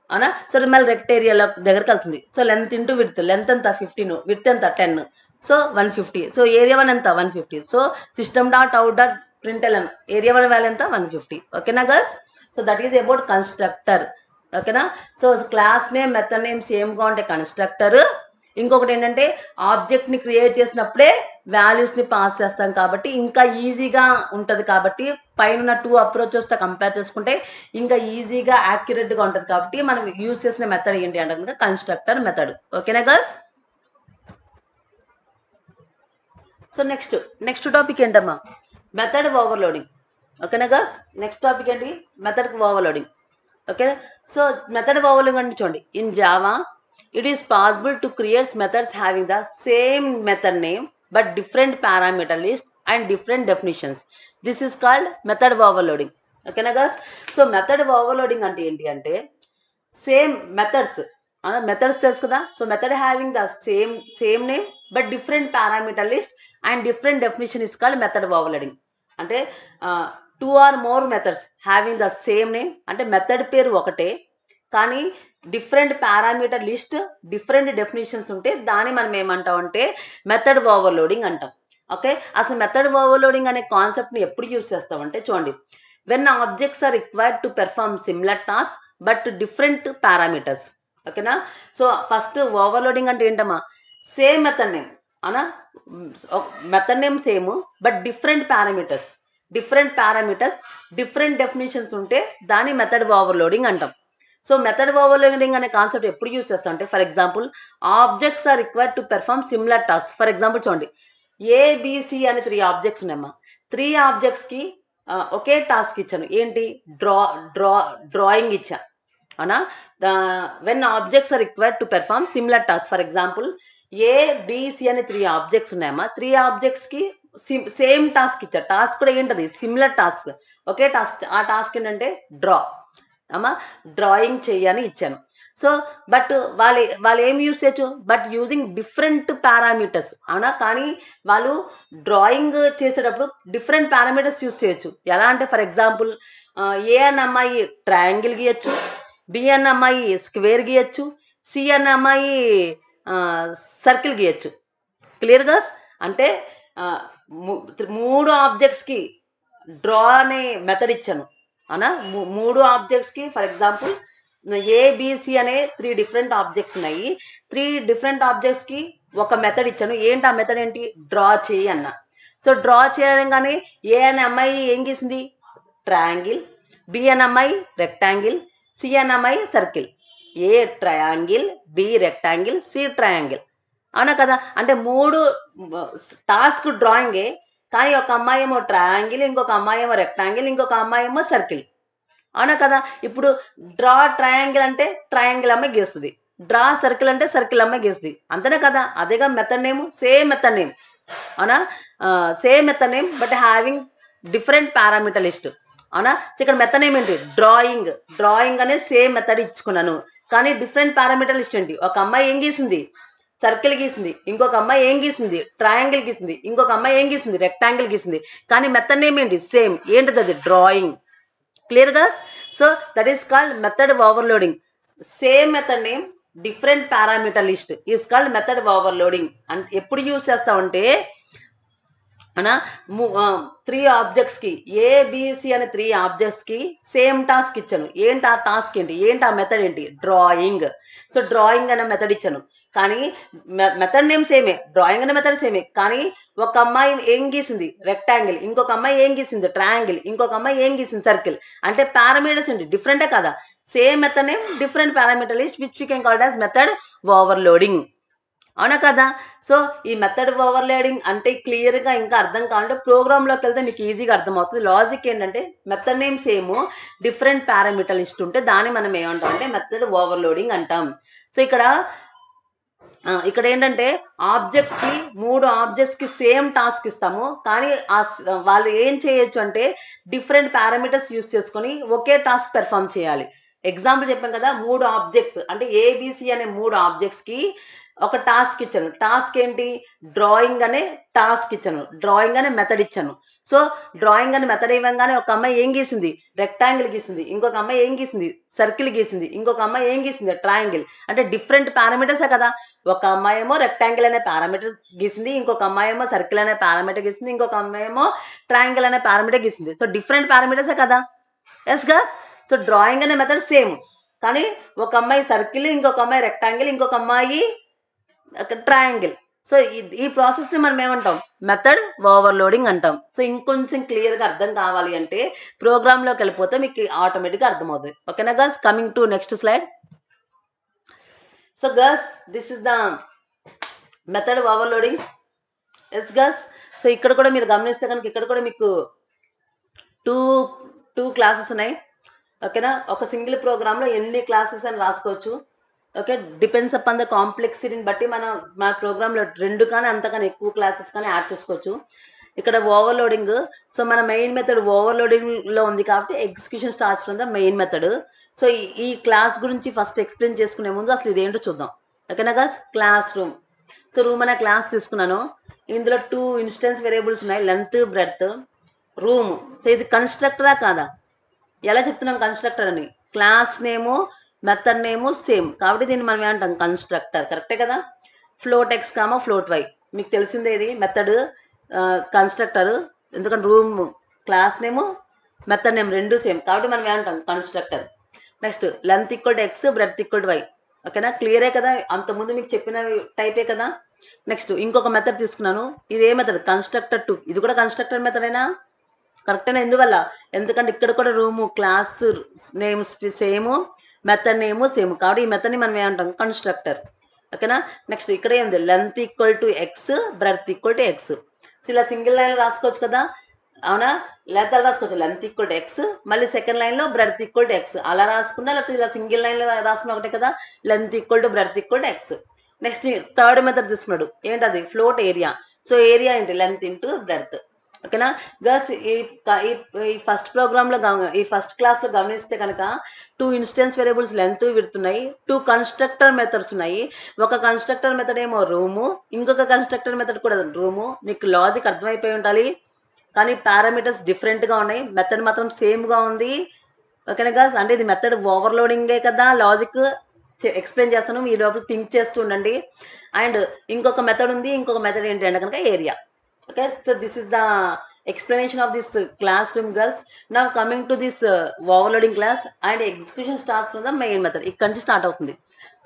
అవునా. సో మళ్ళీ రెక్ట్ ఏరియాలో దగ్గరికి వెళ్తుంది, so length into width, length ఎంత 15 విడ్త్ ఎంత 10, సో 150. సో ఏరియా 1 ఎంత 150. So system dot out dot print ln area 1 value ఎంత 150. ఓకేనా girls. So that is about constructor ఓకేనా. So class name method name సేమ్గా ఉంటే కన్స్ట్రక్టర్. ఇంకొకటి ఏంటంటే ఆబ్జెక్ట్ని క్రియేట్ చేసినప్పుడే వాల్యూస్ని పాస్ చేస్తాం కాబట్టి ఇంకా ఈజీగా ఉంటుంది, కాబట్టి పైన 2 అప్రోచెస్తో కంపేర్ చేసుకుంటే ఇంకా ఈజీగా యాక్యురేట్గా ఉంటుంది కాబట్టి మనం యూజ్ చేసిన మెథడ్ ఏంటి అంటే కన్స్ట్రక్టర్ మెథడ్. ఓకేనా గర్ల్స్. సో నెక్స్ట్ టాపిక్ ఏంటమ్మా మెథడ్ ఓవర్లోడింగ్. ఓకేనా గర్ల్స్. నెక్స్ట్ టాపిక్ ఏంటి మెథడ్ ఓవర్లోడింగ్. ఓకేనా. సో మెథడ్ ఓవర్లోడింగ్ అంటే చూడండి in Java it is possible to create methods having the same method name but different parameter list and different definitions. This is called method overloading. Okay na guys. So method overloading ante enti ante same methods methods తెలుసు కదా. So method having the same name but different parameter list and different definition is called method overloading. అంటే 2 or more methods having the same name అంటే method పేరు ఒకటే కానీ different parameter list different definitions ఉంటే దాన్ని మనం ఏమంటాం అంటే మెథడ్ ఓవర్లోడింగ్ అంటాం. ఓకే. అసలు మెథడ్ ఓవర్లోడింగ్ అనే కాన్సెప్ట్ని ఎప్పుడు యూజ్ చేస్తామంటే చూడండి when objects are required to perform similar task but different parameters. ఓకేనా. సో ఫస్ట్ ఓవర్లోడింగ్ అంటే ఏంటమ్మా సేమ్ మెథడ్ నేమ్ అనా method name same but different parameters different definitions ఉంటే దాన్ని మెథడ్ ఓవర్లోడింగ్ అంటాం. సో మెథడ్ ఓవర్లోడింగ్ అనే కాన్సెప్ట్ ఎప్పుడు use చేస్తాం అంటే for example objects are required to perform similar task. For example చూడండి ఏబిసి అని 3 ఆబ్జెక్ట్స్ ఉన్నాయమ్మా. 3 ఆబ్జెక్ట్స్కి ఒకే టాస్క్ ఇచ్చాను ఏంటి డ్రాయింగ్ ఇచ్చా అవునా. When objects are required to perform similar task for example ABC అని 3 ఆబ్జెక్ట్స్ ఉన్నాయమ్మా. 3 ఆబ్జెక్ట్స్కి సేమ్ టాస్క్ ఇచ్చా. టాస్క్ కూడా ఏంటది సిమిలర్ టాస్క్ ఒకే టాస్క్. ఆ టాస్క్ ఏంటంటే డ్రాయింగ్ చేయని ఇచ్చాను. సో బట్ వాళ్ళు ఏం యూస్ చేయొచ్చు బట్ యూజింగ్ డిఫరెంట్ పారామీటర్స్ అవునా. కానీ వాళ్ళు డ్రాయింగ్ చేసేటప్పుడు డిఫరెంట్ పారామీటర్స్ యూస్ చేయొచ్చు. ఎలా అంటే ఫర్ ఎగ్జాంపుల్ ఏ అన్న అమ్మాయి ట్రయాంగిల్ గీయచ్చు, బి అన్న అమ్మాయి స్క్వేర్ గీయచ్చు, సి అన్న అమ్మాయి సర్కిల్ గీయచ్చు. క్లియర్గా అంటే 3 ఆబ్జెక్ట్స్కి డ్రా అనే మెథడ్ ఇచ్చాను అవునా. 3 ఆబ్జెక్ట్స్కి ఫర్ ఎగ్జాంపుల్ ఏబిసి అనే 3 డిఫరెంట్ ఆబ్జెక్ట్స్ ఉన్నాయి. 3 డిఫరెంట్ ఆబ్జెక్ట్స్కి ఒక మెథడ్ ఇచ్చాను. ఏంటి ఆ మెథడ్ ఏంటి డ్రా చేయి అన్న. సో డ్రా చేయగానే ఏ అనే అమ్మాయి ఏం గీసింది ట్రయాంగిల్, బి అనే అమ్మాయి రెక్టాంగిల్, సి అనే అమ్మాయి circle. A triangle, B rectangle, C triangle. అవునా కదా? అంటే 3 టాస్క్ డ్రాయింగే. కానీ ఒక అమ్మాయి ఏమో ట్రయాంగిల్, ఇంకొక అమ్మాయి ఏమో రెక్టాంగిల్, ఇంకొక అమ్మాయి ఏమో సర్కిల్. అవునా కదా? ఇప్పుడు డ్రా ట్రయాంగిల్ అంటే ట్రయాంగిల్ అమ్మాయి గీస్తుంది. డ్రా సర్కిల్ అంటే సర్కిల్ అమ్మాయి గీస్తుంది. అంతేనే కదా? అదేగా method name, same method name. అవునా? Same method name but having different parameter list. అవునా? సో ఇక్కడ మెథడ్ నేమ్ ఏంటి? డ్రాయింగ్. డ్రాయింగ్ అనే సేమ్ మెథడ్ ఇచ్చుకున్నాను. కానీ డిఫరెంట్ పారామీటర్ లిస్ట్ ఏంటి? ఒక అమ్మాయి ఏం గీసింది? సర్కిల్ గీసింది. ఇంకొక అమ్మాయి ఏం గీసింది? ట్రయాంగిల్ గీసింది. ఇంకొక అమ్మాయి ఏం గీసింది? రెక్టాంగిల్ గీసింది. కానీ మెథడ్ నేమ్ ఏంటి? సేమ్. ఏంటిది అది? డ్రాయింగ్. క్లియర్ గా? So that is called method overloading. Same method name different parameter list is called method overloading. And ఎప్పుడు యూజ్ చేస్తామంటే అనా 3 ఆబ్జెక్ట్స్ కి ఏబిసి అనే 3 ఆబ్జెక్ట్స్ కి సేమ్ టాస్క్ ఇచ్చాను. ఏంటి ఆ టాస్క్ ఏంటి? ఏంటి ఆ మెథడ్ ఏంటి? డ్రాయింగ్. సో డ్రాయింగ్ అనే మెథడ్ ఇచ్చాను. కానీ మెథడ్ నేమ్ సేమే, డ్రాయింగ్ అనే మెథడ్ సేమే. కానీ ఒక అమ్మాయి ఏం గీసింది? రెక్టాంగిల్. ఇంకొక అమ్మాయి ఏం గీసింది? ట్రయాంగిల్. ఇంకొక అమ్మాయి ఏం గీసింది? సర్కిల్. అంటే పారామీటర్స్ ఏంటి? డిఫరెంటే కదా? Same method name different parameter list which you can called as method overloading. అవునా కదా? సో ఈ మెథడ్ ఓవర్లోడింగ్ అంటే క్లియర్గా ఇంకా అర్థం కావాలంటే ప్రోగ్రాంలోకి వెళ్తే మీకు ఈజీగా అర్థమవుతుంది. లాజిక్ ఏంటంటే method name same, different parameter list ఉంటే దాన్ని మనం ఏమంటాం అంటే మెథడ్ ఓవర్లోడింగ్ అంటాం. సో ఇక్కడ ఏంటంటే ఆబ్జెక్ట్స్ కి 3 ఆబ్జెక్ట్స్ కి సేమ్ టాస్క్ ఇస్తాము. కానీ వాళ్ళు ఏం చేయొచ్చు అంటే డిఫరెంట్ పారామీటర్స్ యూస్ చేసుకొని ఒకే టాస్క్ పెర్ఫామ్ చేయాలి. ఎగ్జాంపుల్ చెప్పాం కదా, 3 ఆబ్జెక్ట్స్ అంటే ఏబిసి అనే 3 ఆబ్జెక్ట్స్ కి ఒక టాస్క్ ఇచ్చాను. టాస్క్ ఏంటి? డ్రాయింగ్ అనే టాస్క్ ఇచ్చాను. డ్రాయింగ్ అనే మెథడ్ ఇచ్చాను. సో డ్రాయింగ్ అనే మెథడ్ ఇవ్వగానే ఒక అమ్మాయి ఏం గీసింది? రెక్టాంగిల్ గీసింది. ఇంకొక అమ్మాయి ఏం గీసింది? సర్కిల్ గీసింది. ఇంకొక అమ్మాయి ఏం గీసింది? ట్రయాంగిల్. అంటే డిఫరెంట్ పారామీటర్సే కదా. ఒక అమ్మాయి ఏమో రెక్టాంగిల్ అనే పారామీటర్ గీసింది. ఇంకొక అమ్మాయి ఏమో సర్కిల్ అనే పారామీటర్ గీసింది. ఇంకొక అమ్మాయి ఏమో ట్రయాంగిల్ అనే పారామీటర్ గీసింది. సో డిఫరెంట్ పారామీటర్సే కదా. ఎస్ గా. సో డ్రాయింగ్ అనే మెథడ్ సేమ్. కానీ ఒక అమ్మాయి సర్కిల్, ఇంకొక అమ్మాయి రెక్టాంగిల్, ఇంకొక అమ్మాయి ట్రయాంగిల్. సో ఈ ప్రాసెస్ ని మనం ఏమంటాం? మెథడ్ ఓవర్లోడింగ్ అంటాం. సో ఇంకొంచెం క్లియర్ గా అర్థం కావాలి అంటే ప్రోగ్రామ్ లోకి వెళ్ళిపోతే మీకు ఆటోమేటిక్ గా అర్థమవుతుంది. ఓకేనా girls? Coming to next slide. So girls, this is the method overloading. Yes girls. So ఇక్కడ కూడా మీరు గమనిస్తే కనుక ఇక్కడ కూడా మీకు టూ క్లాసెస్ ఉన్నాయి. ఓకేనా? ఒక సింగిల్ ప్రోగ్రామ్ లో ఎన్ని క్లాసెస్ అని రాసుకోవచ్చు. ఓకే, డిపెండ్స్ అపాన్ ద కాంప్లెక్సిటీని బట్టి మన ప్రోగ్రాంలో 2 కానీ అంతకన్నా ఎక్కువ క్లాసెస్ కానీ యాడ్ చేసుకోవచ్చు. ఇక్కడ ఓవర్లోడింగ్. సో మన మెయిన్ మెథడ్ ఓవర్లోడింగ్ లో ఉంది కాబట్టి execution starts from the main method. So ఈ క్లాస్ గురించి ఫస్ట్ ఎక్స్ప్లెయిన్ చేసుకునే ముందు అసలు ఇదేంటో చూద్దాం. ఓకేనా girls? Class room. So room అనే క్లాస్ తీసుకున్నాను. ఇందులో 2 ఇన్స్టెన్స్ వేరియబుల్స్ ఉన్నాయి, లెంత్, బ్రెడ్త్. రూమ్. సో ఇది కన్స్ట్రక్టరా కాదా? ఎలా చెప్తున్నాం కన్స్ట్రక్టర్ అని? క్లాస్ నేము, మెథడ్ నేము సేమ్ కాబట్టి దీన్ని మనం ఏమంటాం? కన్స్ట్రక్టర్. కరెక్టే కదా? Float X comma float y మీకు తెలిసిందే. ఇది మెథడ్, కన్స్ట్రక్టర్. ఎందుకంటే room, class name, method name 2 same కాబట్టి మనం ఏమంటాం? Constructor. Next length equal to x, breadth equal to y. ఓకేనా? క్లియరే కదా? అంతకుముందు మీకు చెప్పిన టైపే కదా. నెక్స్ట్ ఇంకొక మెథడ్ తీసుకున్నాను. ఇది ఏ మెథడ్? కన్స్ట్రక్టర్ 2. ఇది కూడా కన్స్ట్రక్టర్ మెథడేనా? కరెక్టేనా? ఎందువల్ల? ఎందుకంటే ఇక్కడ కూడా room, class name same, method name same కాబట్టి ఈ మెథడ్ని మనం ఏమంటాం? కన్స్ట్రక్టర్. ఓకేనా? నెక్స్ట్ ఇక్కడ ఏంది? Length equal to x, breadth equal to X. ఇలా సింగిల్ లైన్ రాసుకోవచ్చు కదా. అవునా? లేదా రాసుకోవచ్చు లెంత్ ఈక్వల్ టు ఎక్స్, మళ్ళీ సెకండ్ లైన్ లో బ్రెడ్త్ ఈక్వల్ టు ఎక్స్. అలా రాసుకున్నా లేకపోతే ఇలా సింగిల్ లైన్ లో రాసుకున్నా ఒకటే కదా. Length equal to breadth equal to x. Next third method తీసుకున్నాడు. ఏంటది? Float area. సో ఏరియా ఏంటి? Length into breadth. ఓకేనా గర్ల్స్? ఈ ఫస్ట్ ప్రోగ్రామ్ లో ఈ ఫస్ట్ క్లాస్ లో గమనిస్తే కనుక 2 ఇన్స్టెన్స్ వేరియబుల్స్ లెంత్ విడుతున్నాయి, 2 కన్స్ట్రక్టర్ మెథడ్స్ ఉన్నాయి. ఒక కన్స్ట్రక్టర్ మెథడ్ ఏమో రూము, ఇంకొక కన్స్ట్రక్టర్ మెథడ్ కూడా రూము. మీకు లాజిక్ అర్థమైపోయి ఉండాలి. కానీ పారామీటర్స్ డిఫరెంట్ గా ఉన్నాయి, మెథడ్ మాత్రం సేమ్ గా ఉంది. ఓకేనా గర్ల్స్? అంటే ఇది మెథడ్ ఓవర్లోడింగే కదా. లాజిక్ ఎక్స్ప్లెయిన్ చేస్తాను, మీ లోపల థింక్ చేస్తూ ఉండండి. అండ్ ఇంకొక మెథడ్ ఉంది. ఇంకొక మెథడ్ ఏంటంటే కనుక area. Okay, so this is the explanation of this classroom, girls. Now coming to this overloading class and execution starts from the main method. ఇక్కడ నుంచి స్టార్ట్ అవుతుంది.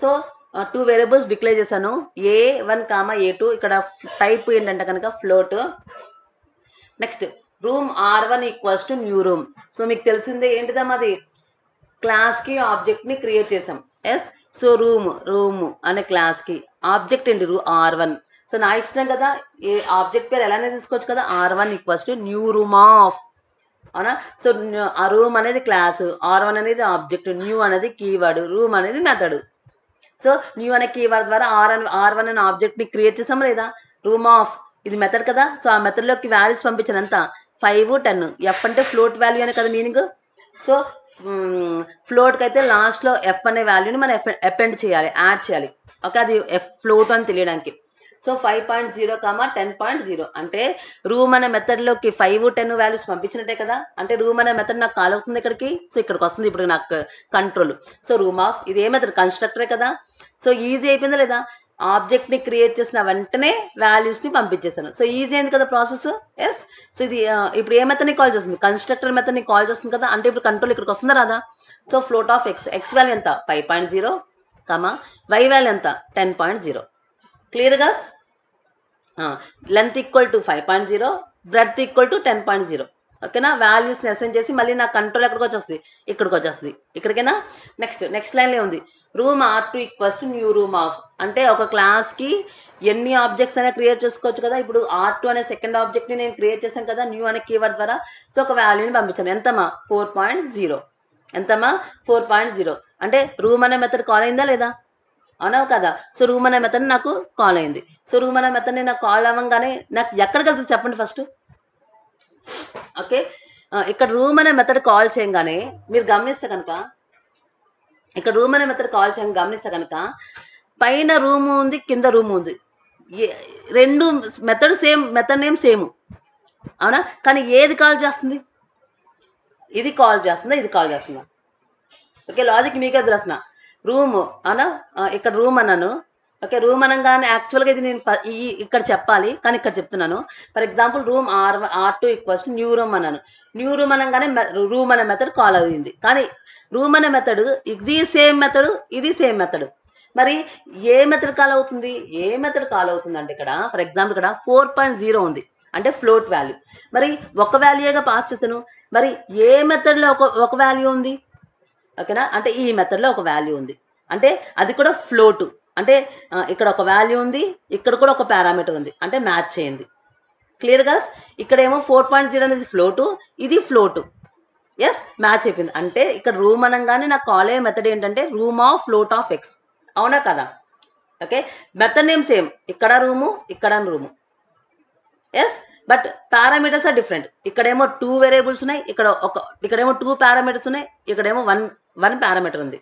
సో 2 వేరియబుల్స్ డిక్లేర్ చేశాను, a1 comma a2. ఇక్కడ type ఏంటంటే కనుక float. Next room r1 equals to new room. So మీకు తెలిసిందే ఏంటిదమ్మా అది? క్లాస్కి ఆబ్జెక్ట్ని క్రియేట్ చేసాం. ఎస్. సో రూమ్ అనే క్లాస్కి ఆబ్జెక్ట్ ఏంటి R1. సో నా ఇష్టం కదా, ఏ ఆబ్జెక్ట్ పేరు ఎలానే తీసుకోవచ్చు కదా, R1 equals to new room of, అవునా. సో ఆ రూమ్ అనేది క్లాస్, R1 అనేది ఆబ్జెక్ట్, న్యూ అనేది కీవర్డ్, రూమ్ అనేది మెథడ్. సో న్యూ అనే కీవర్డ్ ద్వారా R1 అనే ఆబ్జెక్ట్ని క్రియేట్ చేసాం లేదా. రూమ్ ఆఫ్ ఇది మెథడ్ కదా. సో ఆ మెథడ్లోకి వాల్యూస్ పంపించాను ఎంత, 5, 10. ఎఫ్ అంటే ఫ్లోట్ వాల్యూ అనే కదా మీనింగ్. సో ఫ్లోట్కి అయితే లాస్ట్లో ఎఫ్ అనే వాల్యూని మనం అపెండ్ చేయాలి, యాడ్ చేయాలి. ఓకే, అది ఎఫ్ ఫ్లోట్ అని తెలియడానికి. సో 5.0, 10.0 అంటే రూమ్ అనే మెథడ్లోకి 5, 10 వాల్యూస్ పంపించినట్టే కదా. అంటే రూమ్ అనే మెథడ్ నాకు కాల్ అవుతుంది ఇక్కడికి. సో ఇక్కడికి వస్తుంది ఇప్పుడు నాకు కంట్రోల్. సో రూమ్ ఆఫ్ ఇది ఏ మెథడ్, కన్స్ట్రక్టరే కదా. సో ఈజీ అయిపోయిందా లేదా. ఆబ్జెక్ట్ని క్రియేట్ చేసిన వెంటనే వాల్యూస్ని పంపించేసాను. సో ఈజీ అయింది కదా ప్రాసెస్. ఎస్. సో ఇది ఇప్పుడు ఏ మెథడ్ని కాల్ చేస్తుంది, కన్స్ట్రక్టర్ మెథడ్ని కాల్ చేస్తుంది కదా. అంటే ఇప్పుడు కంట్రోల్ ఇక్కడికి వస్తుందా రాదా. So float of X value ఎంత 5.0, వై వాల్యూ ఎంత 10.0. క్లియర్గా. Length equal to 5.0, breadth equal to 10.0. ఓకేనా. వాల్యూస్ని అసైన్ చేసి మళ్ళీ నా కంట్రోల్ ఎక్కడికి వచ్చేస్తుంది, ఇక్కడికి వచ్చేస్తుంది. ఇక్కడికైనా నెక్స్ట్ లైన్లో ఉంది room R2 equals to new room of. అంటే ఒక క్లాస్కి ఎన్ని ఆబ్జెక్ట్స్ అయినా క్రియేట్ చేసుకోవచ్చు కదా. ఇప్పుడు R2 అనే సెకండ్ ఆబ్జెక్ట్ని నేను క్రియేట్ చేశాను కదా న్యూ అనే కీవర్డ్ ద్వారా. సో ఒక వాల్యూని పంపించాను. ఎంతమ్మా 4.0. ఎంతమ్మా 4.0. అంటే రూమ్ అనే మెథడ్ కాల్ అయిందా లేదా, అవునవు కదా. సో రూమ్ అనే మెథడ్ నాకు కాల్ అయింది. సో రూమ్ అనే మెథడ్ని నాకు కాల్ అవ్వగానే నాకు ఎక్కడికి వెళ్తుంది చెప్పండి ఫస్ట్. ఓకే, ఇక్కడ రూమ్ అనే మెథడ్ కాల్ చేయగానే మీరు గమనిస్తే కనుక, ఇక్కడ రూమ్ అనే మెథడ్ కాల్ చేయగా గమనిస్తే కనుక పైన రూమ్ ఉంది, కింద రూమ్ ఉంది. రెండు మెథడ్ నేమ్ సేమ్, అవునా. కానీ ఏది కాల్ చేస్తుంది, ఇది కాల్ చేస్తుందా, ఇది కాల్ చేస్తుందా. ఓకే, లాజిక్ మీకే తెలుస్తున్నా. రూమ్ అవునా, ఇక్కడ రూమ్ అన్నాను. ఓకే, రూమ్ అనగానే యాక్చువల్గా ఇది నేను ఇక్కడ చెప్పాలి కానీ ఇక్కడ చెప్తున్నాను. For example room R2 equals new room అన్నాను. న్యూ రూమ్ అనగానే రూమ్ అనే మెథడ్ కాల్ అయింది. కానీ రూమ్ అనే మెథడ్ ఇది సేమ్ మెథడ్, ఇది సేమ్ మెథడ్. మరి ఏ మెథడ్ కాల్ అవుతుంది, అంటే ఇక్కడ ఫర్ ఎగ్జాంపుల్ ఇక్కడ 4.0 ఉంది అంటే ఫ్లోట్ వాల్యూ. మరి ఒక వాల్యూగా పాస్ చేశాను. మరి ఏ మెథడ్లో ఒక వాల్యూ ఉంది, ఓకేనా. అంటే ఈ మెథడ్లో ఒక వాల్యూ ఉంది, అంటే అది కూడా ఫ్లోట్. అంటే ఇక్కడ ఒక వాల్యూ ఉంది, ఇక్కడ కూడా ఒక పారామీటర్ ఉంది, అంటే మ్యాచ్ చేయండి. క్లియర్గా. ఇక్కడేమో 4.0 అనేది ఫ్లోటు, ఇది ఫ్లోటు. ఎస్, మ్యాచ్ అయిపోయింది. అంటే ఇక్కడ రూమ్ అనగానే నాకు కాల్ అయ్యే మెథడ్ ఏంటంటే room of float of x, అవునా కదా. ఓకే, మెథడ్ నేమ్ సేమ్, ఇక్కడ రూము, ఇక్కడ room. Yes, but parameters are different. ఇక్కడేమో 2 వేరియబుల్స్ ఉన్నాయి, ఇక్కడేమో 2 పారామీటర్స్ ఉన్నాయి, ఇక్కడేమో వన్ పారామీటర్ ఉంది,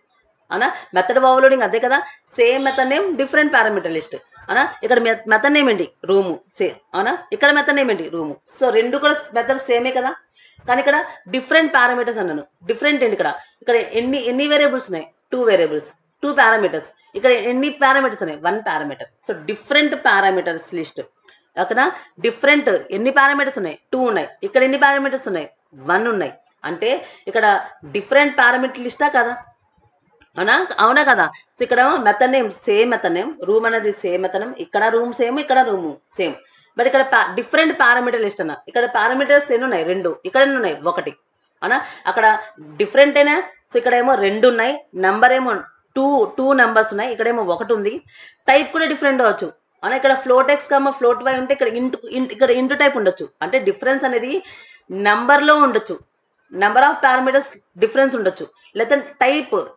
అవునా. మెథడ్ ఓవర్లోడింగ్ అదే కదా. Same method name, different parameter list, అవునా. ఇక్కడ మెథడ్ నేమ్ ఏంటి రూము, అవునా. ఇక్కడ మెథడ్ నేమ్ ఏంటి రూము. సో రెండు కూడా మెథడ్ సేమే కదా. కానీ ఇక్కడ డిఫరెంట్ పారామీటర్స్ అన్నాను. డిఫరెంట్ ఏంటి, ఇక్కడ ఎన్ని వేరియబుల్స్ ఉన్నాయి, 2 వేరియబుల్స్, 2 పారామీటర్స్. ఇక్కడ ఎన్ని పారామీటర్స్ ఉన్నాయి, 1 parameter. So different parameters list. ఓకేనా. డిఫరెంట్ ఎన్ని పారామీటర్స్ ఉన్నాయి, 2 ఉన్నాయి. ఇక్కడ ఎన్ని పారామీటర్స్ ఉన్నాయి, 1 ఉన్నాయి. అంటే ఇక్కడ డిఫరెంట్ పారామీటర్ లిస్టా కదా, అవునా కదా. సో ఇక్కడ method name same method name, room అనేది సేమ్ మెథడ్ నేమ్, ఇక్కడ రూమ్ సేమ్, ఇక్కడ రూమ్ సేమ్. బట్ ఇక్కడ డిఫరెంట్ పారామీటర్ లిస్ట్ అన్న. ఇక్కడ పారామీటర్స్ ఎన్ని ఉన్నాయి, 2. ఇక్కడ ఎన్ని ఉన్నాయి, 1, అవునా. అక్కడ డిఫరెంట్ అయినా. సో ఇక్కడ ఏమో 2 ఉన్నాయి, నెంబర్ ఏమో 2 నెంబర్స్ ఉన్నాయి, ఇక్కడేమో 1 ఉంది. టైప్ కూడా డిఫరెంట్ అవ్వచ్చు, అవునా. ఇక్కడ ఫ్లోట్ ఎక్స్ ఫ్లోట్ వై ఉంటే ఇక్కడ ఇంటూ టైప్ ఉండొచ్చు. అంటే డిఫరెన్స్ అనేది నెంబర్లో ఉండొచ్చు, నెంబర్ ఆఫ్ పారామీటర్స్ డిఫరెన్స్ ఉండొచ్చు, లేదా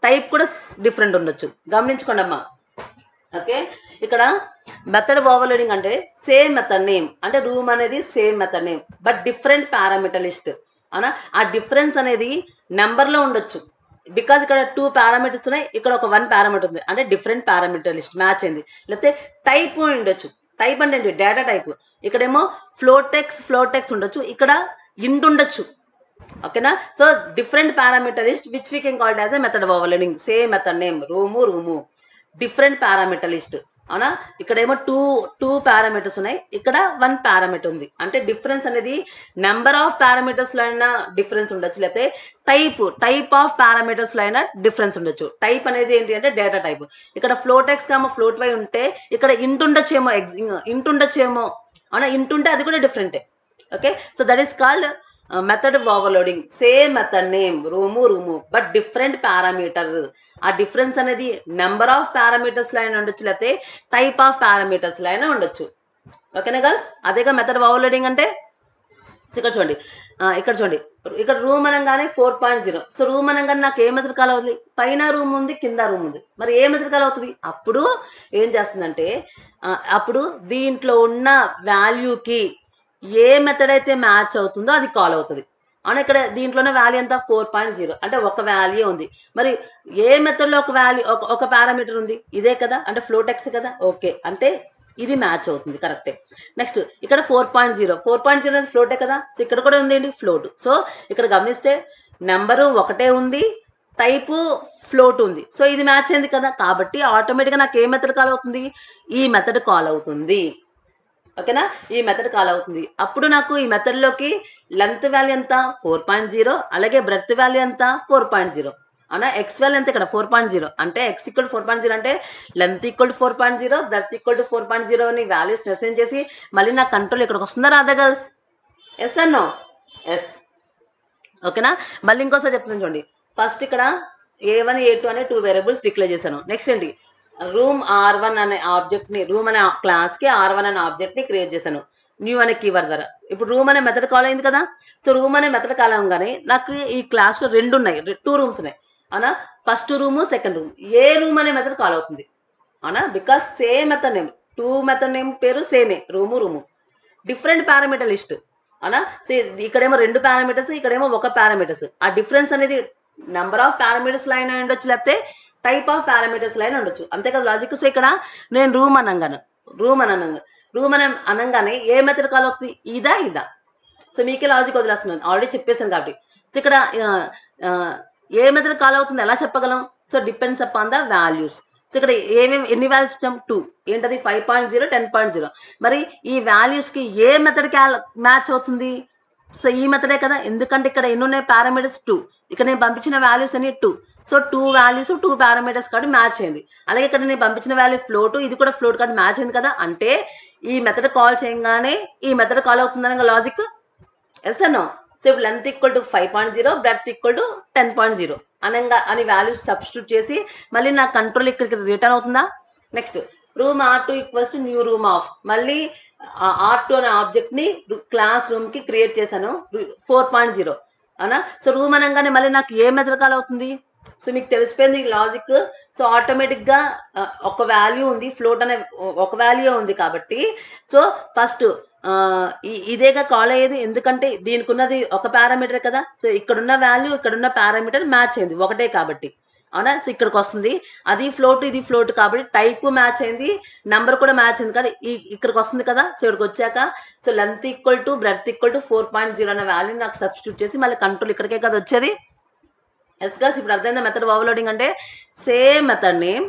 టైప్ కూడా డిఫరెంట్ ఉండొచ్చు. గమనించుకోండి అమ్మా. ఓకే, ఇక్కడ మెథడ్ ఓవర్లోడింగ్ అంటే సేమ్ మెథడ్ నేమ్, అంటే రూమ్ అనేది same method name but different parameter list, అవునా. ఆ డిఫరెన్స్ అనేది నెంబర్లో ఉండొచ్చు, బికాజ్ ఇక్కడ 2 పారామీటర్స్ ఉన్నాయి, ఇక్కడ ఒక 1 పారామీటర్ ఉంది, అంటే డిఫరెంట్ పారామీటర్ లిస్ట్ మ్యాచ్ అయింది. లేకపోతే టైప్ ఉండొచ్చు. టైప్ అంటే ఏంటి, డేటా టైప్. ఇక్కడేమో ఫ్లోట్ టెక్స్ట్ ఉండొచ్చు, ఇక్కడ ఇంట్ ఉండొచ్చు, ఓకేనా. So different parameter list which we can called as a method overloading. Same method name room, different parameter list, అవునా. ఇక్కడేమో 2 పారామీటర్స్ ఉన్నాయి, ఇక్కడ 1 పారామీటర్ ఉంది. అంటే డిఫరెన్స్ అనేది నెంబర్ ఆఫ్ పారామీటర్స్లో అయినా డిఫరెన్స్ ఉండొచ్చు, లేకపోతే టైప్ ఆఫ్ పారామీటర్స్లో అయినా డిఫరెన్స్ ఉండొచ్చు. టైప్ అనేది ఏంటి అంటే డేటా టైప్. ఇక్కడ ఫ్లోట్ ఎక్స్ ఫ్లోట్ వై ఉంటే ఇక్కడ ఇంట్ ఉండొచ్చేమో, అవునా. ఇంట్ ఉంటే అది కూడా డిఫరెంటే. Okay, so that is called method overloading same method name room but different parameter. ఆ డిఫరెన్స్ అనేది నెంబర్ ఆఫ్ పారామీటర్స్ లో అయినా ఉండొచ్చు, లేకపోతే టైప్ ఆఫ్ పారామీటర్స్ లో అయినా ఉండొచ్చు. ఓకేనా గర్ల్స్? అదేగా మెథడ్ ఓవర్లోడింగ్ అంటే. ఇక్కడ చూడండి, ఇక్కడ రూమ్ అనగానే 4.0. సో రూమ్ అనగానే నాకు ఏ మెథడ్ కాల్ అవుతుంది? పైన రూమ్ ఉంది, కింద రూమ్ ఉంది, మరి ఏ మెథడ్ కాల్ అవుతుంది? అప్పుడు ఏం చేస్తుందంటే అప్పుడు దీంట్లో ఉన్న వాల్యూకి ఏ మెథడ్ అయితే మ్యాచ్ అవుతుందో అది కాల్ అవుతుంది. అవును, ఇక్కడ దీంట్లోనే వాల్యూ ఎంత? 4.0. అంటే ఒక వాల్యూ ఉంది. మరి ఏ మెథడ్లో ఒక వాల్యూ ఒక పారామీటర్ ఉంది? ఇదే కదా, అంటే ఫ్లోట్ ఎక్స్ కదా. ఓకే, అంటే ఇది మ్యాచ్ అవుతుంది, కరెక్టే. నెక్స్ట్ ఇక్కడ 4.0 అనేది ఫ్లోటే కదా. సో ఇక్కడ కూడా ఉంది ఏంటి? ఫ్లోట్. సో ఇక్కడ గమనిస్తే నెంబరు ఒకటే ఉంది, టైపు ఫ్లోట్ ఉంది. సో ఇది మ్యాచ్ అయింది కదా, కాబట్టి ఆటోమేటిక్గా నాకు ఏ మెథడ్ కాల్ అవుతుంది? ఈ మెథడ్ కాల్ అవుతుంది. ఓకేనా? ఈ మెథడ్ కాల్ అవుతుంది. అప్పుడు నాకు ఈ మెథడ్లోకి లెంత్ వాల్యూ ఎంత? 4.0. అలాగే బ్రెడ్త్ వాల్యూ ఎంత? 4.0. అవునా? ఎక్స్ వాల్యూ ఎంత ఇక్కడ? 4.0. అంటే ఎక్స్ ఈక్వల్ 4.0 అంటే లెంత్ ఈక్వల్ 4.0, బ్రెడ్త్ ఈక్వల్ 4.0 అని వాల్యూస్ మెసేజ్ చేసి మళ్ళీ నా కంట్రోల్ ఇక్కడికి వస్తుందా రాదా గర్ల్స్? ఎస్ అన్నో? ఎస్. ఓకేనా? మళ్ళీ ఇంకోసారి చెప్తున్నాను చూడండి. ఫస్ట్ ఇక్కడ A1, A2 అనే 2 వేరియబుల్స్ డిక్లేర్ చేశాను. నెక్స్ట్ ఏంటి? రూమ్ R1 అనే ఆబ్జెక్ట్ ని, రూమ్ అనే క్లాస్ కి R1 అనే ఆబ్జెక్ట్ ని క్రియేట్ చేశాను న్యూ అనే కీవర్డ్ ద్వారా. ఇప్పుడు రూమ్ అనే మెథడ్ కాల్ అయింది కదా. సో రూమ్ అనే మెథడ్ కాల్ అవగానే నాకు ఈ క్లాస్ లో 2 ఉన్నాయి, 2 రూమ్స్ ఉన్నాయి. అవునా? First room, second room. ఏ రూమ్ అనే మెథడ్ కాల్ అవుతుంది? అవునా? Because same method name, 2 method name పేరు సేమే, రూము. Different parameter list. అవునా? సో ఇక్కడేమో 2 పారామీటర్స్, ఇక్కడేమో ఒక పారామీటర్స్. ఆ డిఫరెన్స్ అనేది నెంబర్ ఆఫ్ పారామీటర్స్ లైన్ అయి ఉండొచ్చు, లేకపోతే టైప్ ఆఫ్ పారామీటర్స్ లైన్ ఉండొచ్చు. అంతే కదా లాజిక్. సో ఇక్కడ నేను రూమ్ అని అనగానే ఏ మెథడ్ కాల్ అవుతుంది? ఇదా. సో మీకే లాజిక్ వదిలేస్తున్నాను, ఆల్రెడీ చెప్పేసాను కాబట్టి. సో ఇక్కడ ఏ మెథడ్ కాల్ అవుతుంది ఎలా చెప్పగలం? So depends upon the values. So ఇక్కడ ఎన్ని వాల్యూస్ ఇచ్చాం? 2. ఏంటది? 5.0, 10.0. మరి ఈ వాల్యూస్ కి ఏ మెథడ్ మ్యాచ్ అవుతుంది? సో ఈ మెథడే కదా, ఎందుకంటే ఇక్కడ ఎన్ని ఉన్నాయి? పారామీటర్స్ 2. ఇక్కడ నేను పంపించిన వాల్యూస్ అన్ని 2. సో 2 వాల్యూస్ 2 పారామీటర్స్ కాబట్టి మ్యాచ్ అయింది. అలాగే ఇక్కడ నేను పంపించిన వాల్యూ ఫ్లోట్, ఇది కూడా ఫ్లోట్ కాబట్టి మ్యాచ్ అయింది కదా. అంటే ఈ మెథడ్ కాల్ చేయగానే ఈ మెథడ్ కాల్ అవుతుందనగా లాజిక్. ఎస్ అన్నో? సో ఇప్పుడు length equal to 5.0, breadth equal to 10.0 అని వాల్యూస్ సబ్స్టిట్యూట్ చేసి మళ్ళీ నా కంట్రోల్ ఇక్కడికి రిటర్న్ అవుతుందా? Next room R2 equals to new room of, మళ్ళీ R2 అనే ఆబ్జెక్ట్ ని క్లాస్ రూమ్ కి క్రియేట్ చేశాను 4.0. అవునా? సో రూమ్ అనగానే మళ్ళీ నాకు ఏ మెథడ్ కాల్ అవుతుంది? సో మీకు తెలిసిపోయింది లాజిక్. సో ఆటోమేటిక్ గా ఒక వాల్యూ ఉంది, ఫ్లోట్ అనే ఒక వాల్యూ ఉంది కాబట్టి సో ఫస్ట్ ఇదేగా కాల్ అయ్యేది, ఎందుకంటే దీనికి ఉన్నది ఒక పారామీటర్ కదా. సో ఇక్కడున్న వాల్యూ ఇక్కడున్న పారామీటర్ మ్యాచ్ అయింది, ఒకటే కాబట్టి. అవునా? సో ఇక్కడికి వస్తుంది, అది ఫ్లోట్ ఇది ఫ్లోట్ కాబట్టి టైప్ మ్యాచ్ అయింది, నెంబర్ కూడా మ్యాచ్ అయింది కానీ ఇక్కడికి వస్తుంది కదా. సో ఇక్కడికి వచ్చాక so length equal to breadth equal to 4.0 అనే వాల్యూ నాకు సబ్స్టిట్యూట్ చేసి మళ్ళీ కంట్రోల్ ఇక్కడికే కదా వచ్చేది. ఎస్ గర్ల్స్, ఇప్పుడు అర్థమైందా మెథడ్ ఓవర్లోడింగ్ అంటే? Same method name,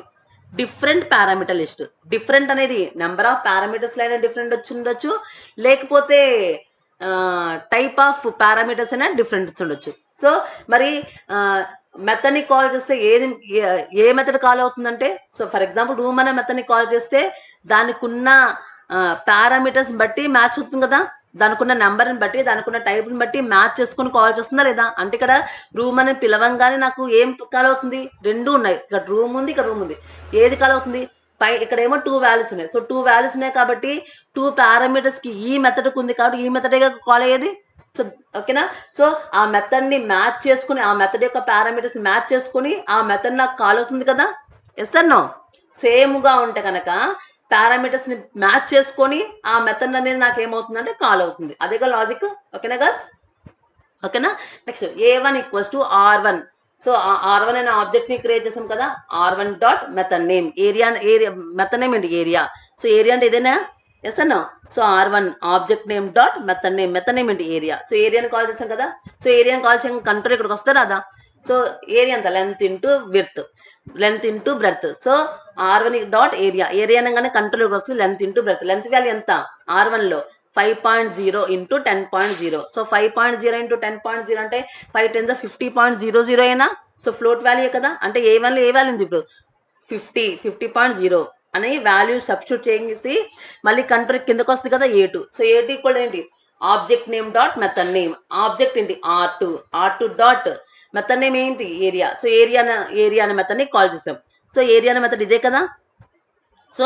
different parameter list. Different అనేది నెంబర్ ఆఫ్ పారామీటర్స్ అయినా డిఫరెంట్ వచ్చి ఉండొచ్చు, లేకపోతే టైప్ ఆఫ్ పారామీటర్స్ అయినా డిఫరెంట్ ఉండొచ్చు. సో మరి మెథడ్ని కాల్ చేస్తే ఏ మెథడ్ కాల్ అవుతుందంటే, సో ఫర్ ఎగ్జాంపుల్ రూమ్ అనే మెథడ్ని కాల్ చేస్తే దానికి ఉన్న పారామీటర్స్ బట్టి మ్యాచ్ అవుతుంది కదా, దానికి ఉన్న నెంబర్ని బట్టి, దానికి ఉన్న టైప్ని బట్టి మ్యాచ్ చేసుకొని కాల్ చేస్తుందా లేదా? అంటే ఇక్కడ రూమ్ అని పిలవంగానే నాకు ఏం కాల్ అవుతుంది? 2 ఉన్నాయి, ఇక్కడ రూమ్ ఉంది, ఇక్కడ రూమ్ ఉంది. ఏది కాల్ అవుతుంది? ఇక్కడేమో 2 వాల్యూస్ ఉన్నాయి. సో 2 వాల్యూస్ ఉన్నాయి కాబట్టి 2 పారామీటర్స్ కి ఈ మెథడ్కి ఉంది కాబట్టి ఈ మెథడేగా కాల్ అయ్యేది. సో ఓకేనా? సో ఆ మెథడ్ని మ్యాచ్ చేసుకుని, ఆ మెథడ్ యొక్క పారామీటర్స్ మ్యాచ్ చేసుకుని ఆ మెథడ్ నాకు కాల్ అవుతుంది కదా. ఎస్ అర్ నో? సేమ్గా ఉంటే కనుక పారామీటర్స్ ని మ్యాచ్ చేసుకొని ఆ మెథడ్ అనేది నాకు ఏమవుతుందంటే కాల్ అవుతుంది. అదేగా లాజిక్. ఓకేనా గర్ల్స్? ఓకేనా? Next A1 equals to R1. So R1 అనే ఆబ్జెక్ట్ ని క్రియేట్ చేసాం కదా, R1 dot method name. Area method name ఏంటి? ఏరియా. సో ఏరియా అంటే ఇదేనా? ఎస్ అన్నో? So R1 object name dot method name ఏంటి? ఏరియా. సో ఏరియాని కాల్ చేసాం కదా. సో ఏరియాని కాల్ చేయడం కంట్రోల్ ఇక్కడికి వస్తారా రాదా? సో ఏరియా అంత length into width, length into breadth. So R1 dot area అనగానే కంట్రోల్ ఇక్కడికి వస్తుంది, length into breadth. Length value ఎంత R1 లో? 5.0 ఇంటూ 10.0. సో 5.0 ఇంటూ 10.0 అంటే 5 10 50.00 అయినా. సో ఫ్లోట్ వాల్యూ కదా, అంటే A1 లో ఏ వాల్యూ ఉంది ఇప్పుడు? 50.0 అనే వాల్యూ సబ్స్టిట్యూట్ చేసి మళ్ళీ కంట్రోల్ కిందకు వస్తుంది కదా A2. సో A2 ఈక్వల్ ఏంటి? Object name dot method name. Object ఏంటి R2 డాట్ మెథడ్ నేమ్ ఏంటి ఏరియా. సో ఏరియా అనే మెథడ్ని కాల్ చేసాం. సో ఏరియా అనే మెథడ్ ఇదే కదా. సో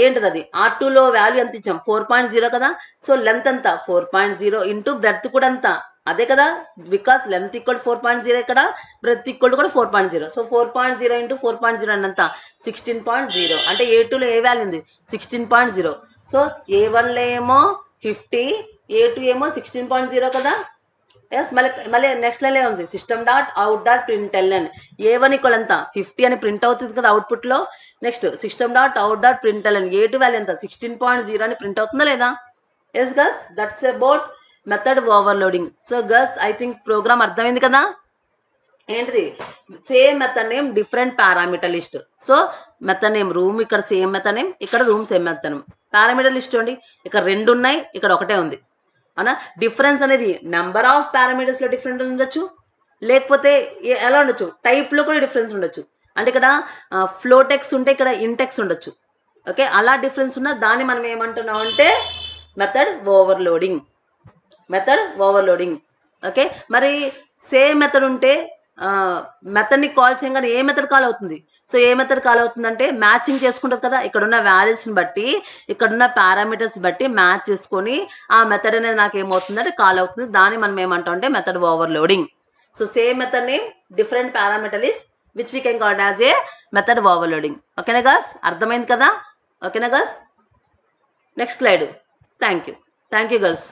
ఏంటిది అది R2లో వాల్యూ ఎంత ఇచ్చాం 4.0 కదా. సో లెంత్ ఎంత 4.0 ఇంటూ బ్రెడ్త్ కూడా ఎంత అదే కదా, బికాస్ లెంత్ ఈక్వల్ 4.0 ఇక్కడ, బ్రెడ్త్ ఈక్వల్ కూడా 4.0. సో 4.0 ఇంటూ 4.0 అన్నంత 16.0. అంటే A2లో ఏ వాల్యూ ఉంది 16.0. సో A1లో ఏమో 50, A2 ఏమో 16.0 కదా. ఎస్ మళ్ళీ నెక్స్ట్ లైన్ ఉంది system dot out dot println. A1 equal ఎంత 50 అని ప్రింట్ అవుతుంది కదా అవుట్పుట్ లో. Next system dot out dot println A2 value ఎంత 16.0 అని ప్రింట్ అవుతుందా లేదా. Yes girls, that's about method overloading. So girls I think program అర్థమైంది కదా. ఏంటిది same method name different parameter list. So method name room, ఇక్కడ same method name, ఇక్కడ room same method name. Parameter list చూడండి, ఇక్కడ 2 ఉన్నాయి, ఇక్కడ ఒకటే ఉంది అవునా. డిఫరెన్స్ అనేది నెంబర్ ఆఫ్ పారామీటర్స్ లో డిఫరెంట్ ఉండొచ్చు, లేకపోతే ఎలా ఉండొచ్చు టైప్ లో కూడా డిఫరెన్స్ ఉండొచ్చు. అంటే ఇక్కడ ఫ్లోటెక్స్ ఉంటే ఇక్కడ ఇంటెక్స్ ఉండొచ్చు. ఓకే, అలా డిఫరెన్స్ ఉన్న దాన్ని మనం ఏమంటున్నాం అంటే మెథడ్ ఓవర్లోడింగ్. ఓకే, మరి సేమ్ మెథడ్ ఉంటే మెథడ్ని కాల్ చేయగానే ఏ మెథడ్ కాల్ అవుతుంది. సో ఏ మెథడ్ కాల్ అవుతుందంటే మ్యాచింగ్ చేసుకుంటుంది కదా, ఇక్కడ ఉన్న వాల్యూస్ని బట్టి ఇక్కడున్న పారామీటర్స్ బట్టి మ్యాచ్ చేసుకొని ఆ మెథడ్ అనేది నాకు ఏమవుతుందంటే కాల్ అవుతుంది. దాన్ని మనం ఏమంటాం అంటే method overloading. So same method name different parameter list which we can call as a method overloading. ఓకేనా గర్ల్స్, అర్థమైంది కదా. ఓకేనా girls, next slide. Thank you girls.